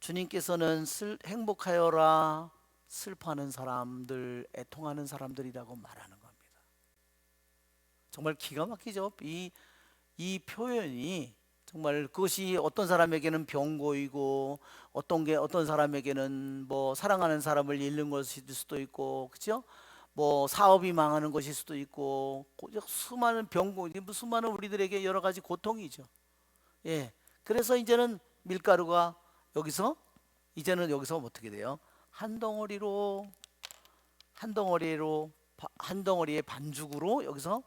주님께서는 행복하여라 슬퍼하는 사람들, 애통하는 사람들이라고 말하는 겁니다. 정말 기가 막히죠. 이 표현이 정말 그것이 어떤 사람에게는 병고이고 어떤 사람에게는 뭐 사랑하는 사람을 잃는 것일 수도 있고 그렇죠? 뭐 사업이 망하는 것일 수도 있고 수많은 병고, 수많은 우리들에게 여러 가지 고통이죠. 예. 그래서 이제는 밀가루가 이제는 여기서 어떻게 돼요? 한 덩어리의 반죽으로 여기서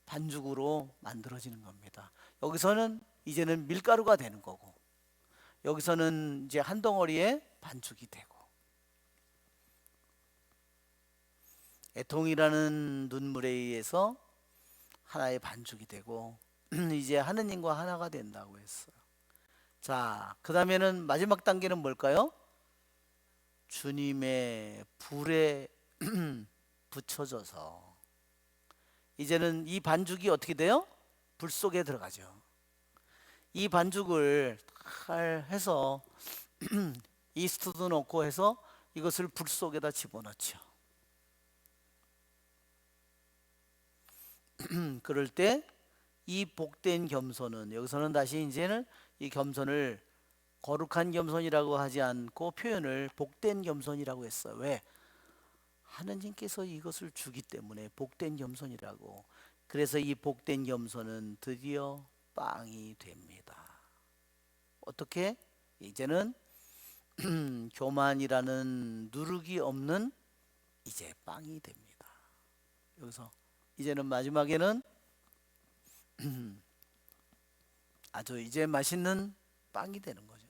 반죽으로 만들어지는 겁니다. 여기서는 이제는 밀가루가 되는 거고 여기서는 이제 한 덩어리의 반죽이 되고 애통이라는 눈물에 의해서 하나의 반죽이 되고 이제 하느님과 하나가 된다고 했어요. 자, 그 다음에는 마지막 단계는 뭘까요? 주님의 불에 붙여져서 이제는 이 반죽이 어떻게 돼요? 불 속에 들어가죠. 이 반죽을 해서 이스트도 넣고 해서 이것을 불 속에다 집어넣죠. 그럴 때 이 복된 겸손은 여기서는 다시 이제는 이 겸손을 거룩한 겸손이라고 하지 않고 표현을 복된 겸손이라고 했어요. 왜? 하느님께서 이것을 주기 때문에 복된 겸손이라고. 그래서 이 복된 겸손은 드디어 빵이 됩니다. 어떻게? 이제는 교만이라는 누룩이 없는 이제 빵이 됩니다. 여기서 이제는 마지막에는 아주 이제 맛있는 빵이 되는 거죠.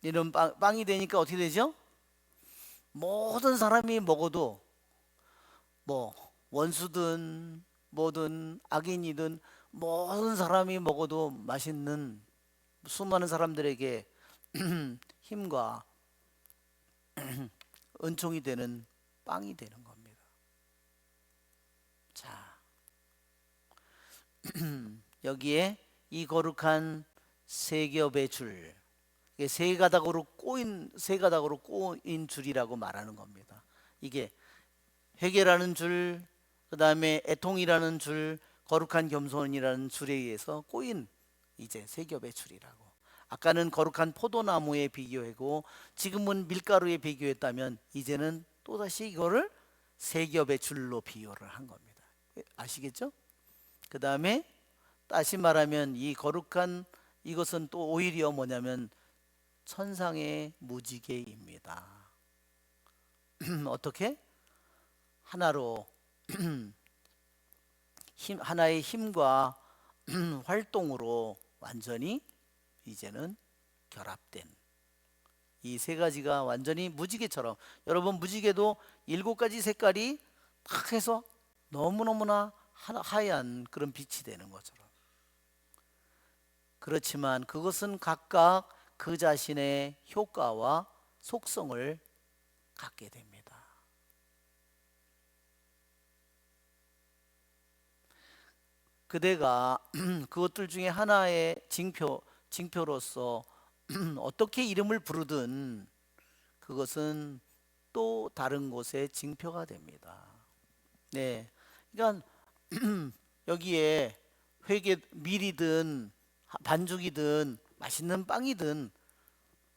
이런 빵이 되니까 어떻게 되죠? 모든 사람이 먹어도 뭐 원수든 뭐든 악인이든 모든 사람이 먹어도 맛있는 수많은 사람들에게 힘과 은총이 되는 빵이 되는 겁니다. 자, 여기에 이 거룩한 세 겹의 줄, 이게 세 가닥으로 꼬인 줄이라고 말하는 겁니다. 이게 회개라는 줄, 그 다음에 애통이라는 줄, 거룩한 겸손이라는 줄에 의해서 꼬인 이제 세 겹의 줄이라고. 아까는 거룩한 포도나무에 비교하고 지금은 밀가루에 비교했다면 이제는 또다시 이거를 세 겹의 줄로 비유를 한 겁니다. 아시겠죠? 그 다음에 다시 말하면 이 거룩한 이것은 또 오히려 뭐냐면 천상의 무지개입니다. 어떻게? 하나로 하나의 힘과 활동으로 완전히 이제는 결합된 이 세 가지가 완전히 무지개처럼, 여러분 무지개도 7가지 색깔이 탁 해서 너무너무나 하얀 그런 빛이 되는 것처럼, 그렇지만 그것은 각각 그 자신의 효과와 속성을 갖게 됩니다. 그대가 그것들 중에 하나의 징표로서 어떻게 이름을 부르든 그것은 또 다른 곳의 징표가 됩니다. 네, 그러니까 여기에 밀이든 반죽이든 맛있는 빵이든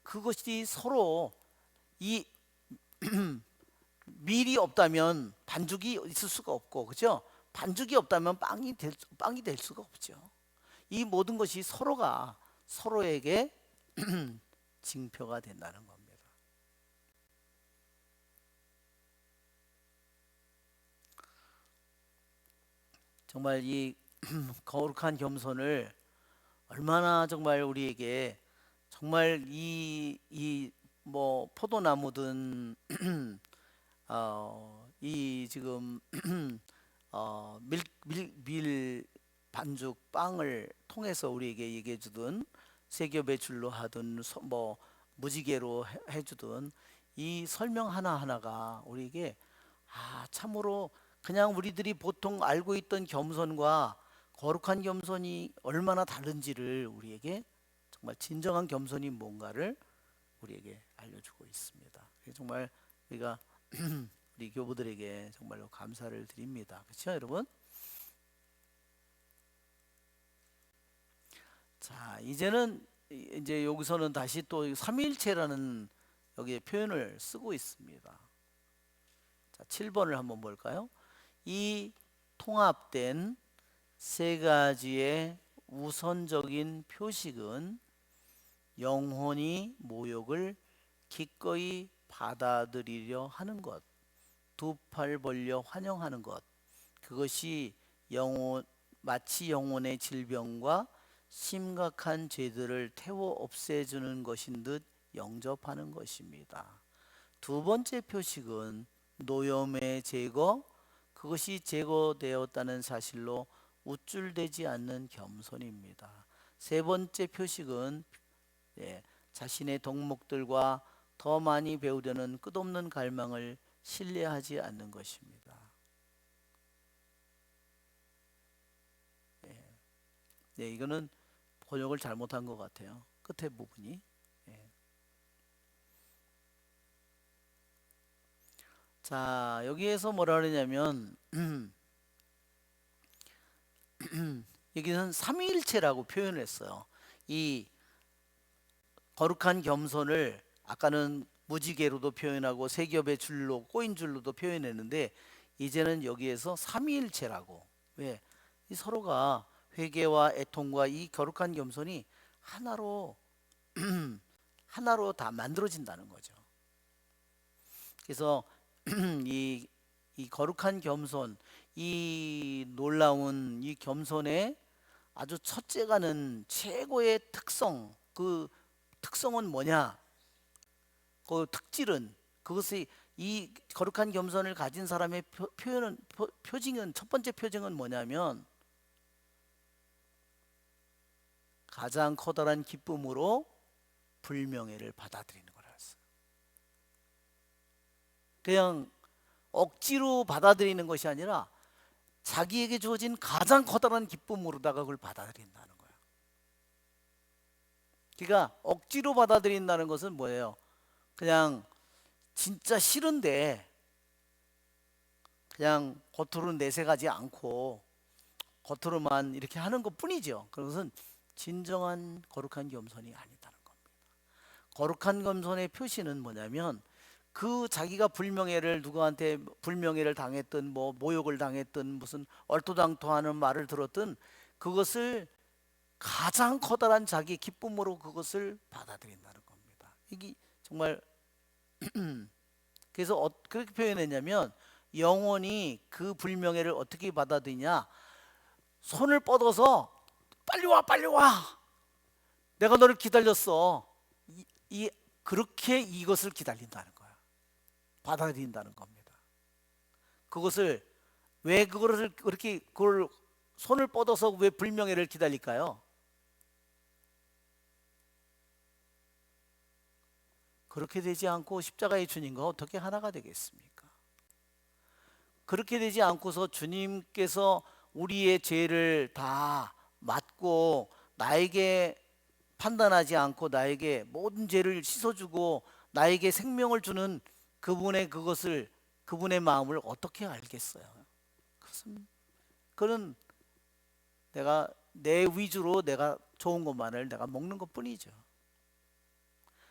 그것이 서로 이 밀이 없다면 반죽이 있을 수가 없고, 그죠? 반죽이 없다면 빵이 될 수가 없죠. 이 모든 것이 서로가 서로에게 징표가 된다는 겁니다. 정말 이 거룩한 겸손을 얼마나 정말 우리에게 정말 이 뭐 포도나무든 이 지금 밀 반죽 빵을 통해서 우리에게 얘기해 주든 세 겹의 줄로 하든 뭐 무지개로 해주든 이 설명 하나하나가 우리에게 참으로 그냥 우리들이 보통 알고 있던 겸손과 거룩한 겸손이 얼마나 다른지를 우리에게, 정말 진정한 겸손이 뭔가를 우리에게 알려주고 있습니다. 정말 우리가 우리 교부들에게 정말로 감사를 드립니다. 그렇죠, 여러분? 자, 이제는 이제 여기서는 다시 또 삼위일체라는 여기에 표현을 쓰고 있습니다. 자, 7번을 한번 볼까요? 이 통합된 세 가지의 우선적인 표식은 영혼이 모욕을 기꺼이 받아들이려 하는 것, 두 팔 벌려 환영하는 것, 그것이 마치 영혼의 질병과 심각한 죄들을 태워 없애주는 것인 듯 영접하는 것입니다. 두 번째 표식은 노염의 제거, 그것이 제거되었다는 사실로 우쭐대지 않는 겸손입니다. 세 번째 표식은 자신의 덕목들과 더 많이 배우려는 끝없는 갈망을 신뢰하지 않는 것입니다. 이거는 번역을 잘못한 것 같아요. 끝에 부분이. 자, 여기에서 뭐라 그러냐면 여기는 삼위일체라고 표현을 했어요. 이 거룩한 겸손을 아까는 무지개로도 표현하고 세 겹의 줄로 꼬인 줄로도 표현했는데 이제는 여기에서 삼위일체라고. 왜? 이 서로가 회개와 애통과 이 거룩한 겸손이 하나로 하나로 다 만들어진다는 거죠. 그래서 이, 이 거룩한 겸손, 이 놀라운 이 겸손의 아주 첫째가는 최고의 특성, 그 특성은 뭐냐? 그 특질은 그것이 이 거룩한 겸손을 가진 사람의 표징은 첫 번째 표징은 뭐냐면 가장 커다란 기쁨으로 불명예를 받아들이는 거라서. 그냥 억지로 받아들이는 것이 아니라 자기에게 주어진 가장 커다란 기쁨으로다가 그걸 받아들인다는 거예요. 그러니까 억지로 받아들인다는 것은 뭐예요? 그냥 진짜 싫은데 그냥 겉으로 내색하지 않고 겉으로만 이렇게 하는 것 뿐이죠. 그것은 진정한 거룩한 겸손이 아니다는 겁니다. 거룩한 겸손의 표시는 뭐냐면 그 자기가 불명예를 누구한테 불명예를 당했든 뭐 모욕을 당했든 무슨 얼토당토하는 말을 들었든 그것을 가장 커다란 자기 기쁨으로 그것을 받아들인다는 겁니다. 이게 정말 그래서 그렇게 표현했냐면 영혼이 그 불명예를 어떻게 받아들이냐, 손을 뻗어서 빨리 와 빨리 와 내가 너를 기다렸어 그렇게 이것을 기다린다는 거야. 받아들인다는 겁니다. 그것을 왜 그것을 그렇게 그걸 손을 뻗어서 왜 불명예를 기다릴까요? 그렇게 되지 않고 십자가의 주님과 어떻게 하나가 되겠습니까? 그렇게 되지 않고서 주님께서 우리의 죄를 다 맡고 나에게 판단하지 않고 나에게 모든 죄를 씻어주고 나에게 생명을 주는 그분의 그것을 그분의 마음을 어떻게 알겠어요? 그는 내가 내 위주로 내가 좋은 것만을 내가 먹는 것뿐이죠.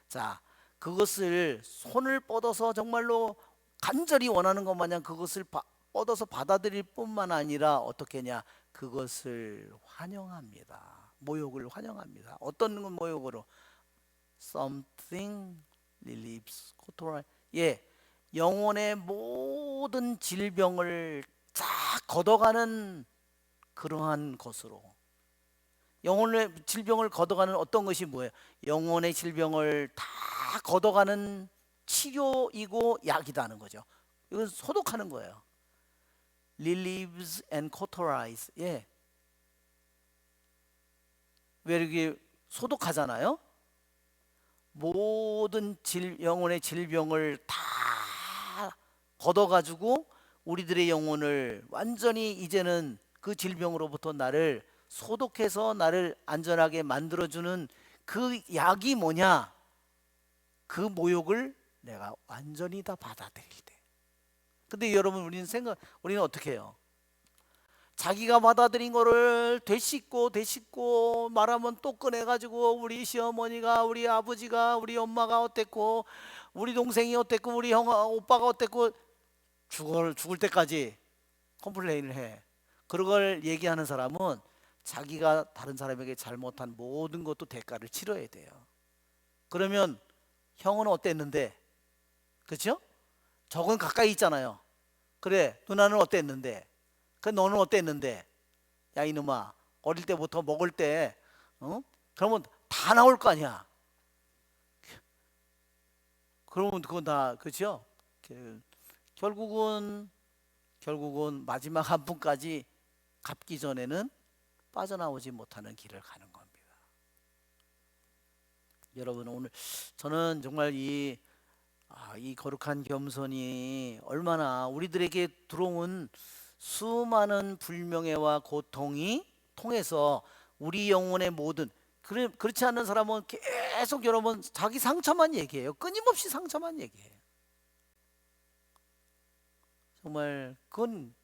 자, 그것을 손을 뻗어서 정말로 간절히 원하는 것 마냥 그것을 뻗어서 받아들일 뿐만 아니라 어떻게 하냐, 그것을 환영합니다. 모욕을 환영합니다. 어떤 모욕으로? Something relieves 예, 영혼의 모든 질병을 다 걷어가는 그러한 것으로. 영혼의 질병을 걷어가는 어떤 것이 뭐예요? 영혼의 질병을 다 걷어가는 치료이고 약이다는 거죠. 이건 소독하는 거예요. relieves and cauterize. 예. 왜 이렇게 소독하잖아요? 모든 영혼의 질병을 다 걷어가지고 우리들의 영혼을 완전히 이제는 그 질병으로부터 나를 소독해서 나를 안전하게 만들어주는 그 약이 뭐냐? 그 모욕을 내가 완전히 다 받아들일 때. 근데 여러분 우리는 어떻게 해요? 자기가 받아들인 거를 되씹고 말하면 또 꺼내가지고 우리 시어머니가 우리 아버지가 우리 엄마가 어땠고 우리 동생이 어땠고 우리 형 오빠가 어땠고 죽을 때까지 컴플레인을 해. 그런 걸 얘기하는 사람은 자기가 다른 사람에게 잘못한 모든 것도 대가를 치러야 돼요. 그러면 형은 어땠는데? 그렇죠? 적은 가까이 있잖아요. 그래, 누나는 어땠는데? 그 너는 어땠는데? 야 이놈아, 어릴 때부터 먹을 때 그러면 다 나올 거 아니야. 그러면 그건 다 그렇죠? 결국은 마지막 한 푼까지 갚기 전에는 빠져나오지 못하는 길을 가는 겁니다. 여러분 오늘 저는 정말 이 거룩한 겸손이 얼마나 우리들에게 들어온 수많은 불명예와 고통이 통해서 우리 영혼의 모든 그렇지 않은 사람은 계속 여러분 자기 상처만 얘기해요. 끊임없이 상처만 얘기해요. 정말 그건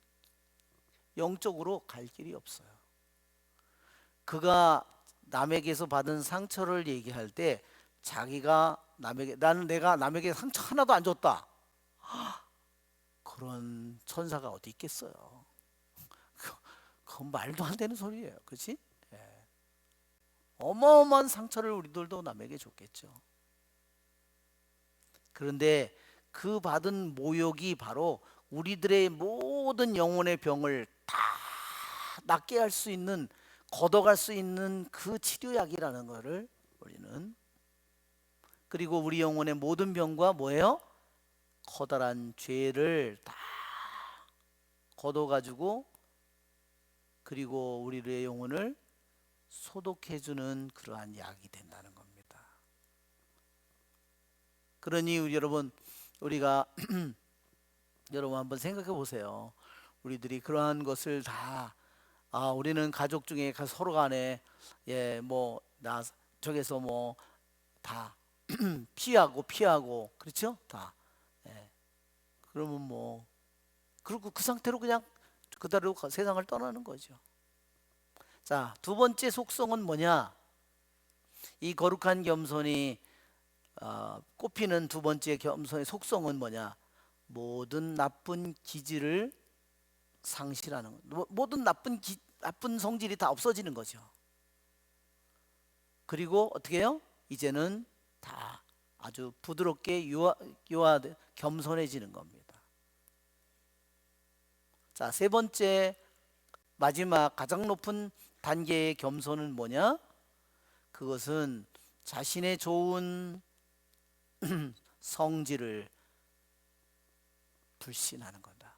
영적으로 갈 길이 없어요. 그가 남에게서 받은 상처를 얘기할 때 자기가 내가 남에게 상처 하나도 안 줬다. 그런 천사가 어디 있겠어요. 그건 말도 안 되는 소리예요. 그렇지? 예. 어마어마한 상처를 우리들도 남에게 줬겠죠. 그런데 그 받은 모욕이 바로 우리들의 모든 영혼의 병을 다 낫게 할 수 있는, 걷어갈 수 있는 그 치료약이라는 것을 우리는, 그리고 우리 영혼의 모든 병과 뭐예요? 커다란 죄를 다 걷어가지고, 그리고 우리의 영혼을 소독해주는 그러한 약이 된다는 겁니다. 그러니 여러분, 우리가 여러분 한번 생각해 보세요. 우리들이 그러한 것을 다, 우리는 가족 중에 서로 간에, 뭐 나 저기서 뭐 다 피하고 그렇죠? 다. 예. 그러면 뭐, 그리고 그 상태로 그냥 그대로 세상을 떠나는 거죠. 자, 두 번째 속성은 뭐냐? 이 거룩한 겸손이 꼽히는 두 번째 겸손의 속성은 뭐냐? 모든 나쁜 기질을 상실하는 거. 모든 나쁜 성질이 다 없어지는 거죠. 그리고 어떻게 해요? 이제는 다 아주 부드럽게 겸손해지는 겁니다. 자, 세 번째, 마지막 가장 높은 단계의 겸손은 뭐냐? 그것은 자신의 좋은 성질을 불신하는 거다.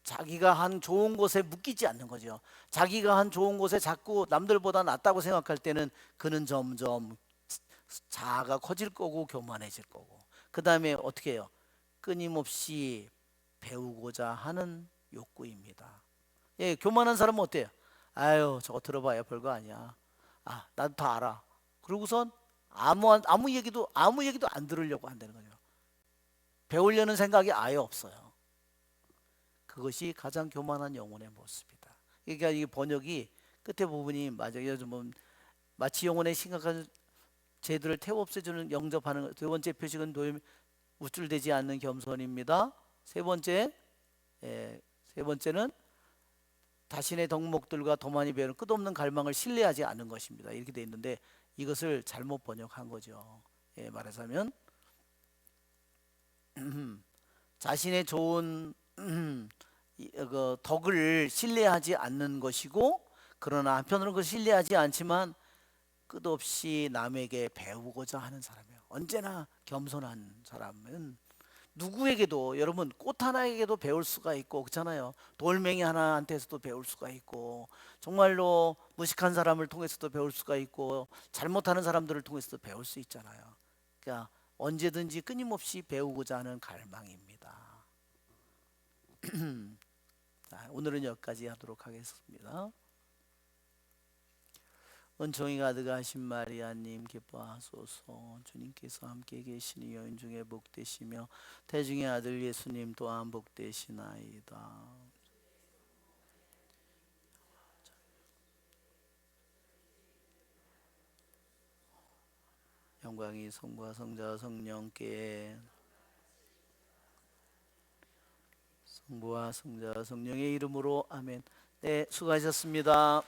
자기가 한 좋은 곳에 묶이지 않는 거죠. 자기가 한 좋은 곳에 자꾸 남들보다 낫다고 생각할 때는 그는 점점 자아가 커질 거고 교만해질 거고, 그 다음에 어떻게 해요? 끊임없이 배우고자 하는 욕구입니다. 예, 교만한 사람은 어때요? 아유, 저거 들어봐야 별거 아니야. 나도 다 알아. 그러고선 아무 얘기도 안 들으려고 한다는 거죠. 배우려는 생각이 아예 없어요. 그것이 가장 교만한 영혼의 모습이다. 그러니까 이 번역이 끝에 부분이 맞아요. 마치 영혼의 심각한 죄들을 태워 없애주는 영접하는 두 번째 표식은 우쭐대지 않는 겸손입니다. 세 번째는 자신의 덕목들과 도만이 배우는 끝없는 갈망을 신뢰하지 않는 것입니다. 이렇게 돼 있는데 이것을 잘못 번역한 거죠. 말하자면 자신의 좋은 그 덕을 신뢰하지 않는 것이고, 그러나 한편으로는 그 신뢰하지 않지만 끝없이 남에게 배우고자 하는 사람이에요. 언제나 겸손한 사람은 누구에게도, 여러분 꽃 하나에게도 배울 수가 있고 그렇잖아요. 돌멩이 하나한테서도 배울 수가 있고, 정말로 무식한 사람을 통해서도 배울 수가 있고, 잘못하는 사람들을 통해서도 배울 수 있잖아요. 그러니까 언제든지 끊임없이 배우고자 하는 갈망입니다. 자, 오늘은 여기까지 하도록 하겠습니다. 은총이 가득하신 마리아님 기뻐하소서. 주님께서 함께 계시니 여인 중에 복되시며 태중의 아들 예수님 또한 복되시나이다. 영광이 성부와 성자와 성령께, 성부와 성자와 성령의 이름으로 아멘. 네, 수고하셨습니다.